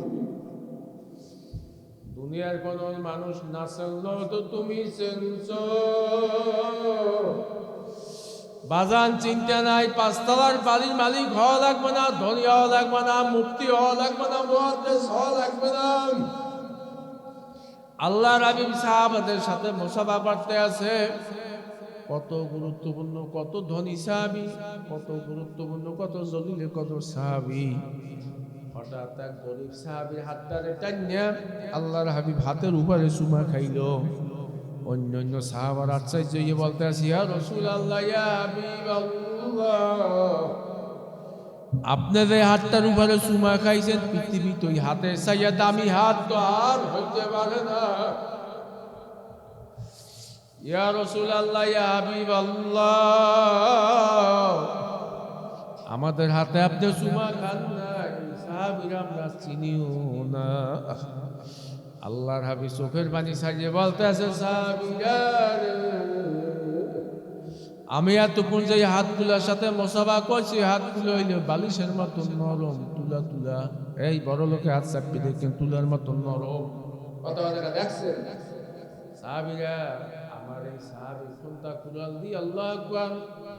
দুনিয়ার কোন মানুষ না চললো তো তুমি চেনছো। বাজান চিন্তা নাই, পাঁচতলার বাড়ির মালিক হওয়া লাগবে না, ধনী হওয়া লাগবে না, মুফতি হওয়া লাগবে না, মুহাদ্দিস হওয়া লাগবে না। আল্লাহর হাবিব সাহাবাদের সাথে মুসাফা করতে আছে, কত গুরুত্বপূর্ণ, কত ধনী সাহাবী, কত গুরুত্বপূর্ণ, কত জলিলে কত সাহাবী। হঠাৎ এক গরিব সাহাবীর হাতটারে টাইনা আল্লাহর হাবিব হাতের উপরে চুমা খাইল। অন্য অন্য সাহাবার আশ্চর্য হয়ে বলতে আছে, ইয়া রাসূলুল্লাহ, ইয়া হাবিবাল্লাহ, আপনি যে হাতটার উপরে চুমা খাইছেন, পৃথিবীতে ওই হাতের চাইয়া দামি হাত তো আর হইতে পারে না। ইয়া রাসূলুল্লাহ, ইয়া হাবিবাল্লাহ, আমাদের হাতে আপনি চুমা খান নাই, সাহাবীরা আমরা চিনিও না। আল্লাহর হাবিব চোখের পানি ছাড়িয়ে বলতে আছে, সাহাবীরা আমি এতক্ষণ যে হাতগুলোর সাথে মোসাফা করছি, হাতগুলো হইলে বালিশের মতন নরম, তুলা তুলা। এই বড় লোকে হাত চাপি দেখেন, তুলার মতন নরম। কথা দেখছেন সাহাবীরা? আমার এই সাহাবী কোনটা কুলাল দি আল্লাহু আকবার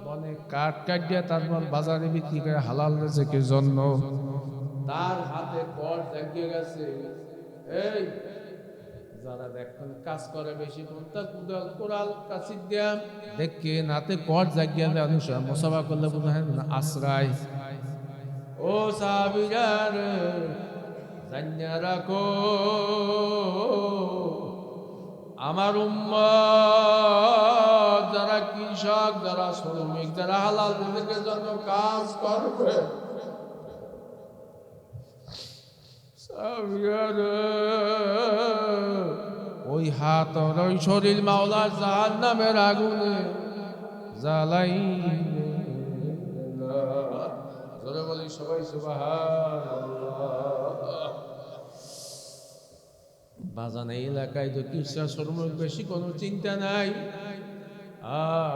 মনে কাট কাটিয়া তারপর বাজারে বিক্রি করে হালাল রিজেকের জন্য তার হাতে কর জাগিয়ে গেছে। এই যারা দেখেন কাজ করে বেশি, কোনটা কুদাল কোরাল কাছির দিয়া দেখে নাতে কর জাগিয়ে দেয়, মুসাফা করলে বোঝা হয় না আশ্রয়। ও ও সাহাবীরা জানিয়া রাখো আমার উম্মত যারা কৃষক, যারা শ্রমিক, যারা হালাল রিজিকের জন্য কাজ করবে, ওই হাত ওই শরীর মাওলার জাহান্নামের আগুনে জ্বালাই। জোরে বলি সবাই সুবহানাল্লাহ। বাজান এই এলাকায় তো কৃষক শ্রমিক বেশি কোনো চিন্তা নাই।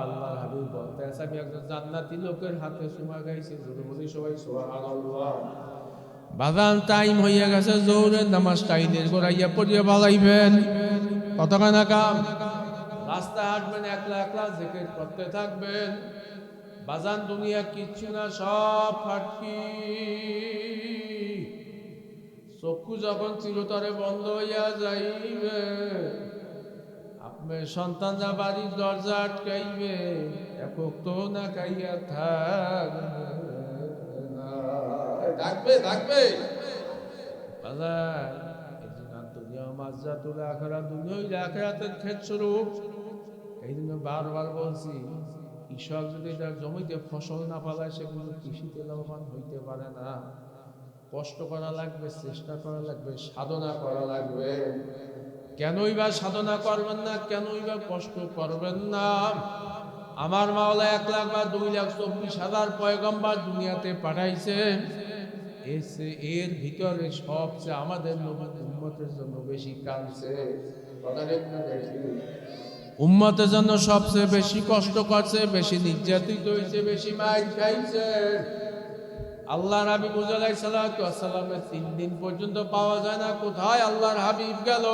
আল্লাহর হাবিব বলতে আছে আমি একজন জান্নাতি লোকের হাতে চুমা খাইছি। জোরে বলি সবাই সুবহানাল্লাহ। বাজান টাইম হইয়া গেছে, জোহরের নামাজ টাইমের গোড়াইয়া পড়িয়া বালাইবেন। কতখানা কাম, রাস্তায় হাঁটবেন একলা একলা, জিকির করতে থাকবেন। বাজান দুনিয়া কিচ্ছু না, সব ফাটকি। চক্ষু যখন চিরতরে বন্ধ হইয়া যাইবে, আপনার সন্তানরা বাড়ির দরজা আটকাইবে, একক তো না খাইয়া থাকবে থাকবে। বাজার দুনিয়া মাজ্জাতুল আখিরাত, দুনিয়াই আখিরাতের ক্ষেতস্বরূপ। এই জন্য বারবার বলছি, কৃষক যদি তার জমিতে ফসল না ফলায় সেগুলো কৃষিতে লাভবান হইতে পারে না। কষ্ট করা লাগবে, চেষ্টা করা লাগবে, সাধনা করা লাগবে। কেনই বা সাধনা করবেন না, কেনই বা কষ্ট করবেন না? আমার মাওলা 1 লাখ বা 2,24,000 পয়গম্বর দুনিয়াতে পাঠাইছে। এর ভিতরে সবচেয়ে আমাদের উম্মতের জন্য বেশি কাঁদছে, উম্মতের জন্য সবচেয়ে বেশি কষ্ট করছে, বেশি নির্যাতিত হয়েছে, বেশি মার খাইছে। আল্লাহর হাবিব আলাইহিস সালাতু ওয়াস সালামের 3 দিন পর্যন্ত পাওয়া যায় না। কোথায় আল্লাহর হাবিব গেল?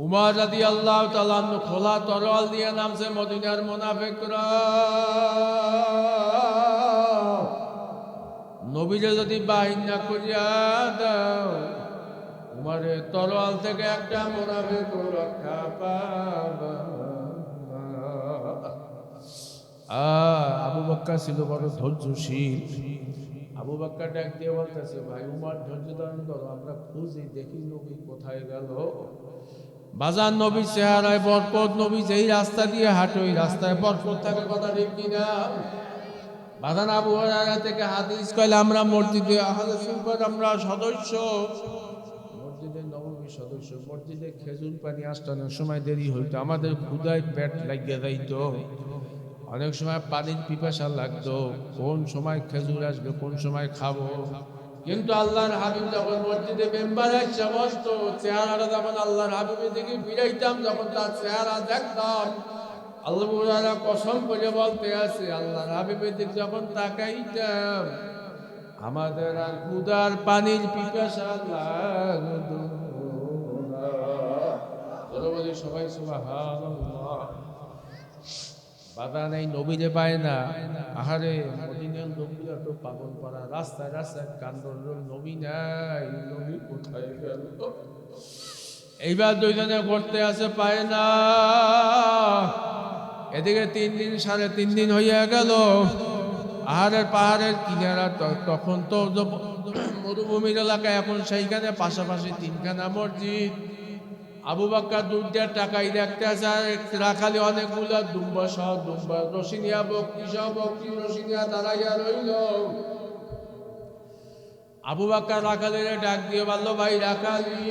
উমর রাদিয়াল্লাহু তাআলা খোলা তরোয়াল দিয়ে নামছে মদিনার মুনাফিকরা। নবীরে যদি বাহির না করিয়া দাও, উমরের তরোয়াল থেকে একটা মুনাফিক রক্ষা পাবে। আবু বকর ছিল বড় ধৈর্যশীল। আবু বকর ডাক দিয়ে বলতেছে, ভাই উমর ধৈর্য ধারণ করো, আমরা খুঁজি দেখি নবী কোথায় গেল। বাজার নবী চেহারায় বরকত, নবী যেই রাস্তা দিয়ে হাঁটে ওই রাস্তায় বরকত থাকে, কথা ঠিক কিনা? বাজান আবু হুরায়রা থেকে হাদিস কইলে আমরা মসজিদে আহলে সুন্নাত আমরা সদস্য, মসজিদে নববী সদস্য। মসজিদে খেজুর পানি আসটানোর সময় দেরি হইতো, আমাদের ক্ষুধায় পেট লাগিয়ে যাইতো। অনেক সময় পানির পিপাসা লাগতো, কোন সময় খেজুর আসবে, কোন সময় খাবো। কিন্তু আল্লাহর হাবিব যখন মসজিদে মেম্বারে সমস্ত চেহারাটা যখন আল্লাহর হাবিবের দিকে ফিরাইতাম, যখন তার চেহারা দেখতাম, আল্লাহ মুরারা কসম করে বলতে আছে, আল্লাহর হাবিবের দিকে যখন তাকাইতাম আমাদের আর ক্ষুধার পানির পিপাসা লাগতো না। বলি সবাই সুবহানাল্লাহ। বাবা নাই নবীরে পায় না। আহারে মদিনার লোকগুলো তো পাগল পাড়া, রাস্তায় রাস্তায় কান্দন, নবী নাই, নবী কোথায় গেল? এইবার দুইজনে ঘুরতে আসে, পায় না। এদিকে 3 দিন 3.5 দিন হইয়া গেল। আহারের পাহাড়ের কিনারা, তখন তো মরুভূমির এলাকা, এখন সেইখানে পাশাপাশি 3খানা মসজিদ। আবু বকর দুধের টাকাই দেখতে আসে, রাখালি অনেকগুলো দুম্বা সহ দুম্বা রসিনিয়া বকরি সহ বকরি রসিনিয়া দাঁড়াইয়া রইল। আবু বকর রাখালের ডাক দিয়ে বলল, ভাই রাখালি,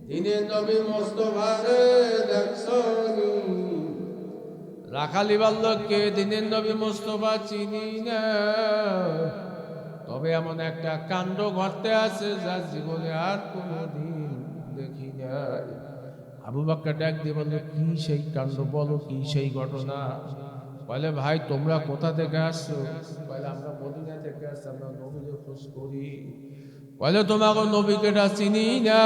দিনের নবী মুস্তাফারে দেখছনি? রাখালি বলল, কে? দিনের নবী মুস্তাফা চিনি না, তবে এমন একটা কাণ্ড ঘটতে আছে যা জীবনে আর কোনোদিন দেখি নাই। আবু বকর ডাক দিয়ে বলল, কি সেই কাণ্ড, বলো কি সেই ঘটনা? বলে, ভাই তোমরা কোথা থেকে আসছো? বলে, আমরা মদিনা থেকে আসছি, আমরা নবীকে খোঁজ করি। বলে, তোমাকে নবীকে চিনি না,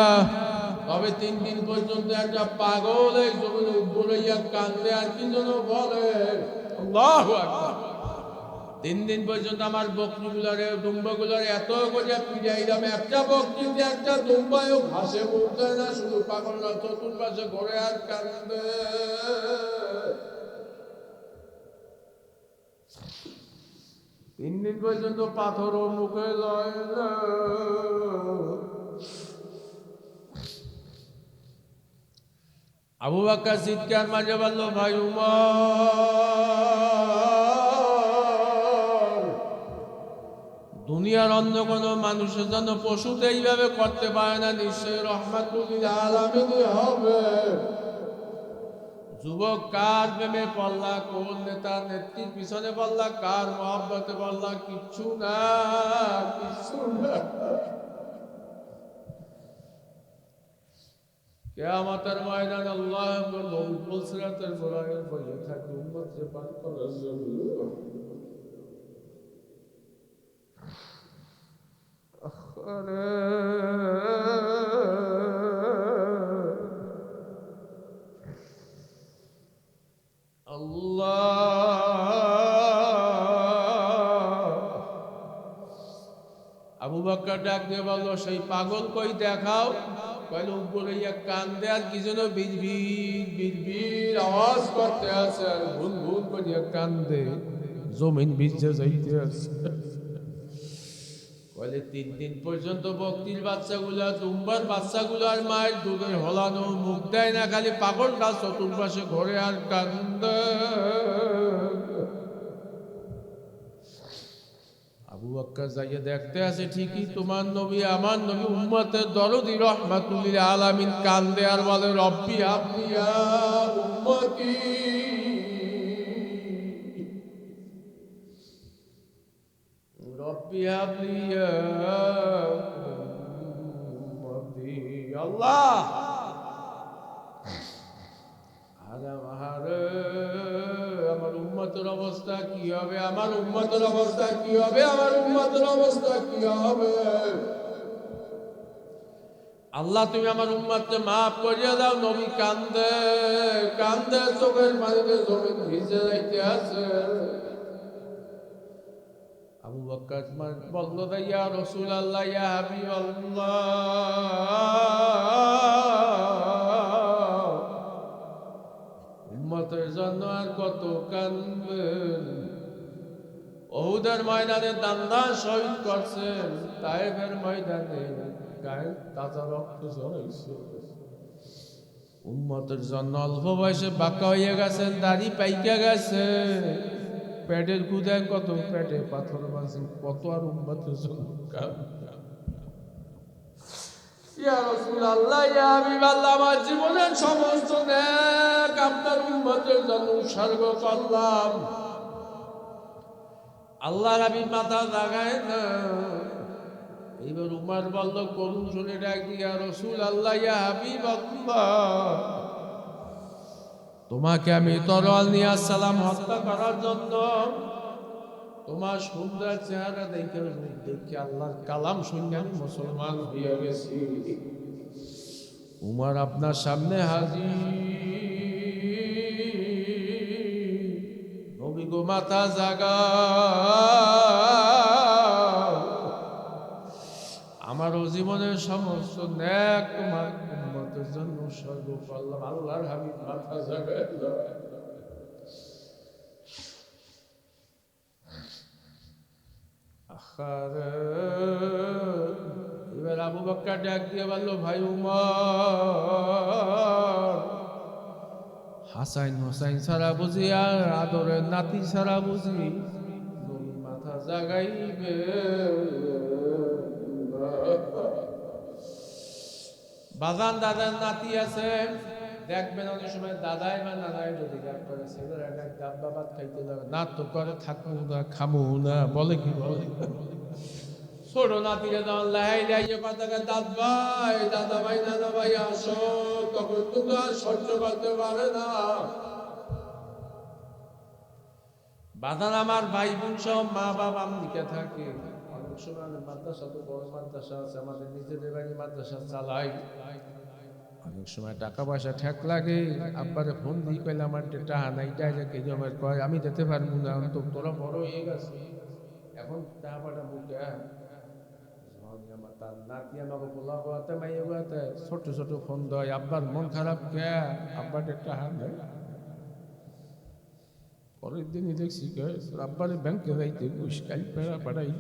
তবে 3 দিন পর্যন্ত একটা পাগল এই জমিনে উপরে কান্দে আর কি যেন বলে। আল্লাহু আকবার। 3 দিন পর্যন্ত আমার বকরিগুলারে দুম্বাগুলারে এত করে পিড়াইলাম, একটা বকরিতে একটা দুম্বায়ও ঘাসে উঠতে না, শুধু পাগলরা চতুর্পাশে ঘরে আর কান্দে। 3 দিন পর্যন্ত পাথরও মুখে যায় না। আবু বকর চিৎকার মাঝে বলল, ভাই উমর, দুনিয়ার অন্য কোনো মানুষের জন্য পশুতে এইভাবে করতে পারে না, নিশ্চয়ই রহমাতুল আলামিন হবে। যুবক কার প্রেমে পড়লা, কোন নেতা নেত্রীর পিছনে পড়লা, কার মহব্বতে পড়লা, কিচ্ছু না, কিচ্ছু না। কিয়ামতের ময়দানে আল্লাহ নবী পুলসিরাতের গোলায় বইয়ে থাকে উম্মতকে পার করার জন্য। আরে আবু বকর ডাক দিয়ে বলল, সেই পাগল কই দেখাও। কইল উপরে কান্দে আর কি যেন বিড়বিড় বিড়বিড় আওয়াজ করতে আছে, আর ভুন ভুন করিয়া কান্দে, জমিন ভিজে যাইতে আছে। কইলে 3 দিন পর্যন্ত বকরির বাচ্চাগুলা, দুম্বার বাচ্চাগুলো আর মায়ের দুধের হলানো মুখ দেয় না, খালি পাগলটা চতুর্পাশে ঘরে আর কান্দে। আবু বকর যাইয়া দেখতে আছে, ঠিকই তোমার নবী, আমার নবী, উম্মতের দরদি রহমাতুল আলামিন কান্দে আর বলে, রব্বি হাবলি ইয়া উম্মতি, রব্বি হাবলি ইয়া উম্মতি। আল্লাহ আমার উম্মতের অবস্থা কি হবে, আমার উম্মতের অবস্থা কি হবে, আমার উম্মতের অবস্থা কি হবে। আল্লাহ তুমি আমার উম্মতকে মাফ করিয়া দাও। নবী কান্দে কান্দে, চোখের পানিতে জমিন ভিজে যাইতে আছে। আবু বকর বলল, ইয়া রাসূলুল্লাহ, ইয়া হাবিবাল্লাহ, উম্মতের জন্য আর কত কান্দবেন। উহুদের ময়দানে দান্দান শহীদ করছেন, তায়েফের ময়দানে গায়ে তাজা রক্ত ঝরাইছে। উম্মতের জন্য অল্প বয়সে বাঁকা হয়ে গেছেন, দাড়ি পাইকা গেছে, পেটের ক্ষুধায় কত পেটে পাথর বাঁধছে, কত আর উম্মতের জন্য কাঁদবেন। ইয়া রাসূলুল্লাহ, ইয়া হাবিবাল্লাহ, আমার জীবনের সমস্ত নেক আপনার উম্মতের জন্য উৎসর্গ করলাম। আল্লাহ নবী মাথা লাগায় না। এইবার উমর বলল, করুণ শুনে ডাক দিয়া, রাসূলুল্লাহ, ইয়া হাবিবাল্লাহ, তোমাকে আমি তরোয়াল নিয়ে আসসালাম হত্যা করার জন্য। তোমার সুন্দর চেহারা দেখে, রূপ দেখে, আল্লাহর কালাম শুনে আমি মুসলমান হয়ে গেছি। উমর আপনার সামনে হাজির। নবী গো, মাথা জাগাও, আমারও জীবনের সমস্ত নেক তোমার উম্মতের জন্য উৎসর্গ করলাম। আল্লাহর হাবিব মাথা জাগায়। এবার আবু বকর ডাক দিয়ে বলল, ভাই উমর, হাসাইন হোসাইন ছাড়া বুঝি আর আদরের নাতি ছাড়া বুঝি নবী মাথা জাগাইবে? বাজান দাদার নাতি আছে, দেখবেন অনেক সময় দাদাই বা নানাই যদি রাগ করে, ছেলেরা ডাব্বা ভাত খাইতে যাবে না, তো করে থাকবো না, খামো না, বলে কি বলে। ছোট নাতিরে যখন লাই লাইয়ে কথাকে, দাদ ভাই, দাদা ভাই, নানা ভাই আসো, তখন তো আর সহ্য করতে পারে না। বাজান আমার ভাই বোন সব মা বাবা দিকে থাকে। অনেক সময় মাদ্রাসা, তো বড় মাদ্রাসা আছে, আমাদের নিজেদের বাড়ি মাদ্রাসা চালাই। অনেক সময় টাকা পয়সা ঠেক লাগে, আব্বারে ফোন দিই, কইলে আমার টাকা নাই, ডাইরেক্ট এই জমের কয় আমি দিতে পারবো না, তো তোরা বড় হয়ে গেছে, এখন টাকা পাটা মুখে। আমার তার নাতি আমাকে পোলা গোয়াতে মাইয়ে গোয়াতে ছোট ছোট ফোন দেয়, আব্বার মন খারাপ কে, আব্বার টাকা নাই। পরের দিনই দেখছি আব্বারে ব্যাংকে যাইতে কাল পেড়া পাড়াই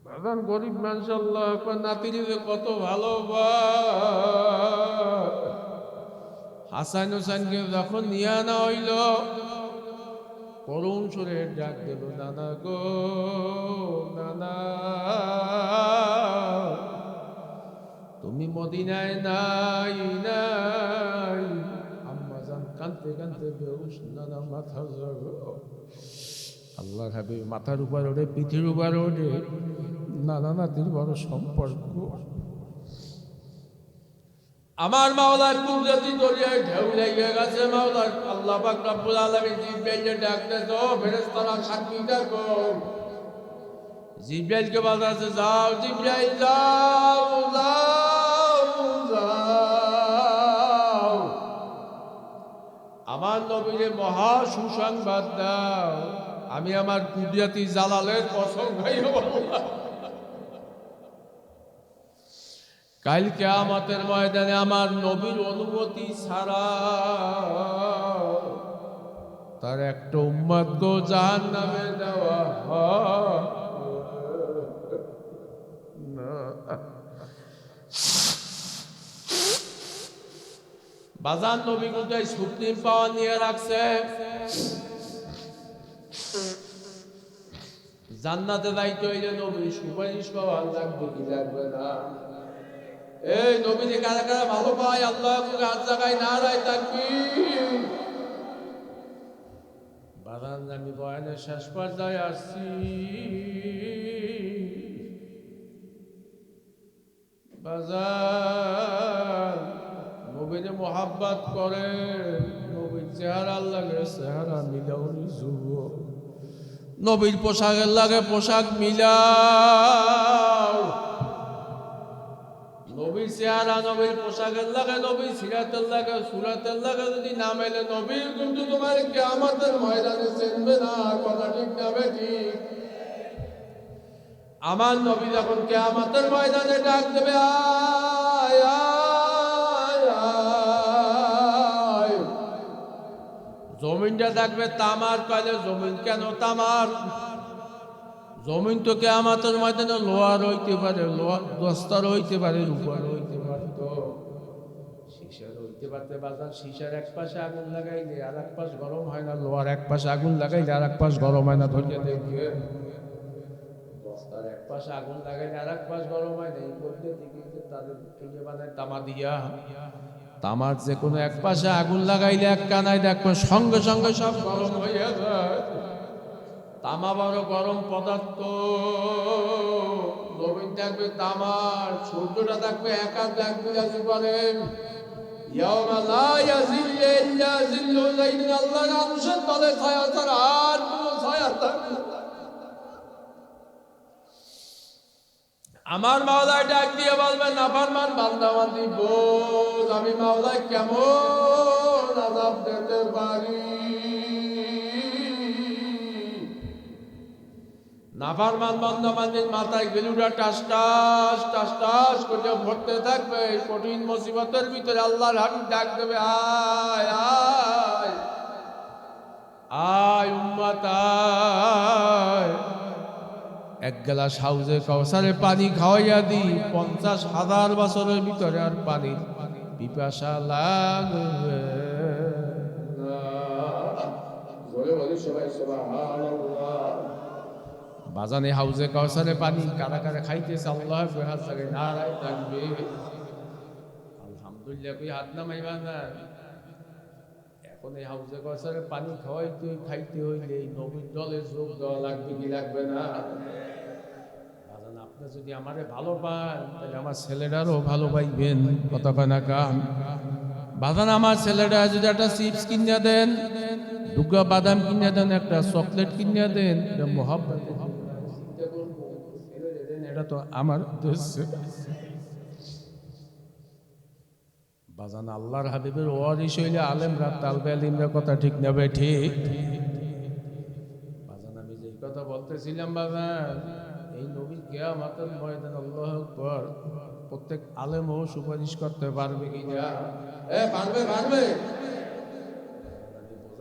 বাজান গরিব মানুষ আল্লাহ নাতিরে কত ভালো হাসান হোসেনকে যখন নিয়ে আনা হইল করুণ সুরে ডাক দেব নানা গো নানা তুমি মদিনায় নাই নাই আম্মা জান কাঁদতে কাঁদতে বেহুশ নানা মাথা জাগো আল্লাহ হাবিব মাথার উপর ওঠে পিঠির উপর ওঠে নানা নাতির বড় সম্পর্ক আমার মাওলার কুদরতি দরিয়ায় ঢেউ লেগে গেছে মাওলার আল্লাহ পাক রব্বুল আলামিন জিব্রাইলকে ডাকতে তো ফেরেশতারা সাক্ষী দেখো জিব্রাইলকে বলতেছে যাও জিব্রাইল যাও যাও যাও আমার নবীরে মহা সুসংবাদ দাও আমি আমার কুদরতি জালালের কসম খাইয়া বললাম কাল কিয়ামতের ময়দানে আমার নবীর অনুমতি ছাড়া তার একটা উম্মত গো জাহান্নামে দেওয়া না বাজার নবী কোথায় সুপ্রিম পাওয়ার নিয়ে রাখছে জান্নাতে যাইতে হইলে নবী সুপারিশ পাওয়ার লাগবে কি লাগবে না এই নবীজি কারা কারা ভালো পায় আল্লাহ হাত জায়গায় না রায় তাকবীর বারান আমি বয়ানের শেষ পর্যায়ে আসছি বাজার নবীরে মোহাব্বত করে নবীর চেহারা লাগে চেহারা মিলাউনি যুব নবীর পোশাকের লাগে পোশাক মিলাও নবীর চেহারা নবীর পোশাকের লাগে নবীর সিরাতের লাগে সুরাতের লাগে যদি না মেলে নবীর কিন্তু তোমার কিয়ামতের ময়দানে চিনবে না কথা ঠিক না ঠিক আমার নবী যখন কিয়ামতের ময়দানে ডাক দেবে আয় আয় আয় জমিনটা থাকবে তামার কালে জমিন কেন তামার জমিন তো কিয়ামতের ময়দানে লোহার হইতে পারে লোহার দস্তার হইতে পারে রূপার হইতে পারত শিশার হইতে পারতে বাজার শিশার এক পাশে আগুন লাগাইলে আর এক পাশ গরম হয় না লোহার এক পাশে আগুন লাগাইলে আর এক পাশ গরম হয় না ধরিয়ে দেখবে দস্তার এক পাশে আগুন লাগাইলে আর এক পাশ গরম হয় না এই বলতে দিকে তাদের খুঁজে বানায় তামা দিয়া তামার যে কোনো এক পাশে আগুন লাগাইলে এক কানায় দেখবে সঙ্গে সঙ্গে সব গরম হয়ে যায় তামা বড় গরম পদার্থ জমিন থাকবে তামার সূর্যটা থাকবে একা দেখবে আছে বলেন ইয়াউমা লা ইয়াজিল্লু ইল্লা জিল্লু যাইদিন আল্লাহর আরশের তলে ছায়া ছাড়া আর কোনো ছায়া থাকবে না আমার মাওলা ডাক দিয়ে বলবে নাফরমান বান্দাবান্দি বোঝ আমি মাওলা কেমন আযাব দিতে পারি নাফরমান বান্দাবান্দির মাথায় গেলুটা টাস টাস টাস টাস করে ভরতে থাকবে এই কঠিন মুসিবতের ভিতরে আল্লাহর হাবিব ডাক দেবে আয় আয় আয় উম্মত আয় এক গ্লাস হাউজে কাউসারে পানি খাওয়াইয়া দি 50,000 বছরের ভিতরে আর পানির পিপাসা লাগবে না বলে বলি সবাই সুবহানাল্লাহ বাজানে হাউজে কাউসারে পানি কারা কারা খাইতেছে আল্লাহ হাত জায়গায় নারায় থাকবে আলহামদুলিল্লাহ কই হাত নামাইবা না এখন এই হাউজে কাউসারে পানি খাওয়াইতে খাইতে হইলে এই নবীর দলে যোগ দেওয়া লাগবে কি লাগবে না বাজান আপনি যদি আমারে ভালো পান তাহলে আমার ছেলেটারও ভালো পাইবেন কথা কয় না কাম বাজান আমার ছেলেটা যদি একটা চিপস কিনে দেন দুগা বাদাম কিনে দেন একটা চকলেট কিনে দেন এটা মোহাব্বত এটা তো আমার বাজান আল্লাহর হাবিবের ওয়ারিস হইলে আলেমরা তালবে আলিমরা কথা ঠিক নেবে ঠিক বাজান আমি যে কথা বলতেছিলাম বাজান এই নবীর কিয়ামতের ময়দানে আল্লাহু আকবার প্রত্যেক আলেমও সুপারিশ করতে পারবে কি না পারবে পারবে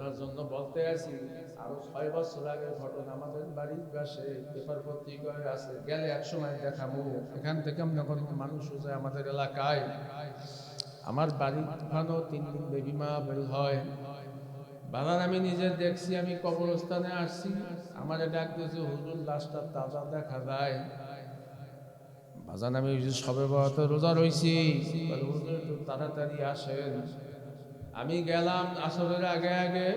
শোনার জন্য বলতে আছি। আরো 6 বছর আগে ঘটনা আমাদের বাড়ির পাশে পেপার পত্রিকায় আছে, গেলে এক সময় দেখাবো। এখান থেকে আমরা কোনো মানুষ যায় আমাদের এলাকায়, আমার বাড়ির ওখানেও 3 দিন বেবি মা বের হয়। বাজার আমি নিজে দেখছি, আমি কবরস্থানে আসছি, আমার ডাক দিয়েছে হুজুর লাশটা তাজা দেখা যায়। বাজান আমি সবে বরাতে রোজা রইছি, হুজুর একটু তাড়াতাড়ি আসেন। আমি গেলাম আসরের আগে আগে,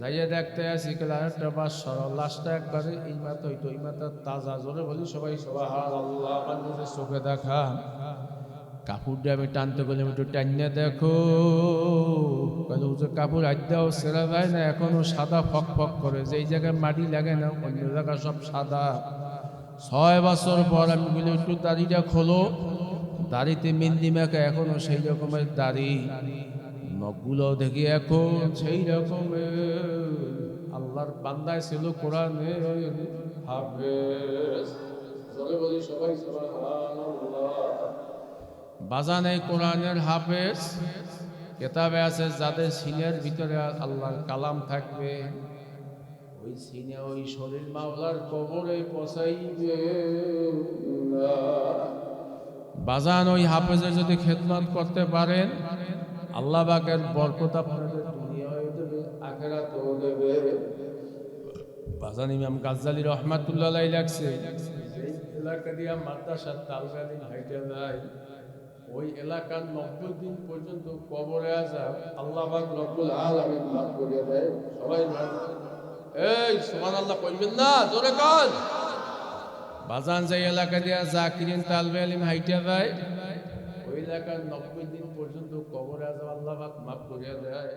যাইয়া দেখতে আসি একটা বাস সরল লাশটা একবারে এই মাথা হইতো ওই মাথা তাজা। জোরে বলি সবাই সুবহানাল্লাহ। আমার নিজের চোখে দেখা। কাপড় দিয়ে আমি টানতে গেলাম, একটু টানিয়ে দেখো। কাপড় আড্ডাও ছেড়া যায় না, এখনো সাদা ফক ফক করে, যেই জায়গায় মাটি লাগে না অন্য জায়গা সব সাদা। 6 বছর পর আমি বলি একটু দাড়িটা খোলো, দাড়িতে মেহেন্দি মাখা, এখনো সেই রকমের দাড়ি, নখগুলো দেখি এখন সেই রকমের। আল্লাহর বান্দায় ছিল কোরআনে হাফেজ। জোরে বলি সবাই সুবহানাল্লাহ। বাজানে কোরআনের হাফেজ। কেতাবে আছে যাদের সিনের ভিতরে আল্লাহর কালাম থাকবে, ওই সিনে ওই শরীর মাওলার কবরে পৌঁছাইবে না। বাজান ওই হাফেজের যদি খেদমত করতে পারেন, আল্লাহ পাকের বরকত আপনাদের দুনিয়ায় দেবে, আখিরাতেও দেবে। বাজান ইমাম গাজ্জালী রাহমাতুল্লাহ আলাইহি লাগছে, যেই এলাকা দিয়া মাদ্রাসার তালবে ইলম হাইটা যায়, ওই এলাকার 90 দিন পর্যন্ত কবরে আযাব আল্লাহ পাক রব্বুল আলামিন মাফ করে দেয়। সবাই এই সুবহানাল্লাহ কইবেন না, জোরে কন। বাজান যে এলাকা দিয়া জাকিরিন তালবে ইলম হাইটা যায়, ওই এলাকার 90 দিন পর্যন্ত কবরে আযাব আল্লাহ পাক মাফ করে দেয়।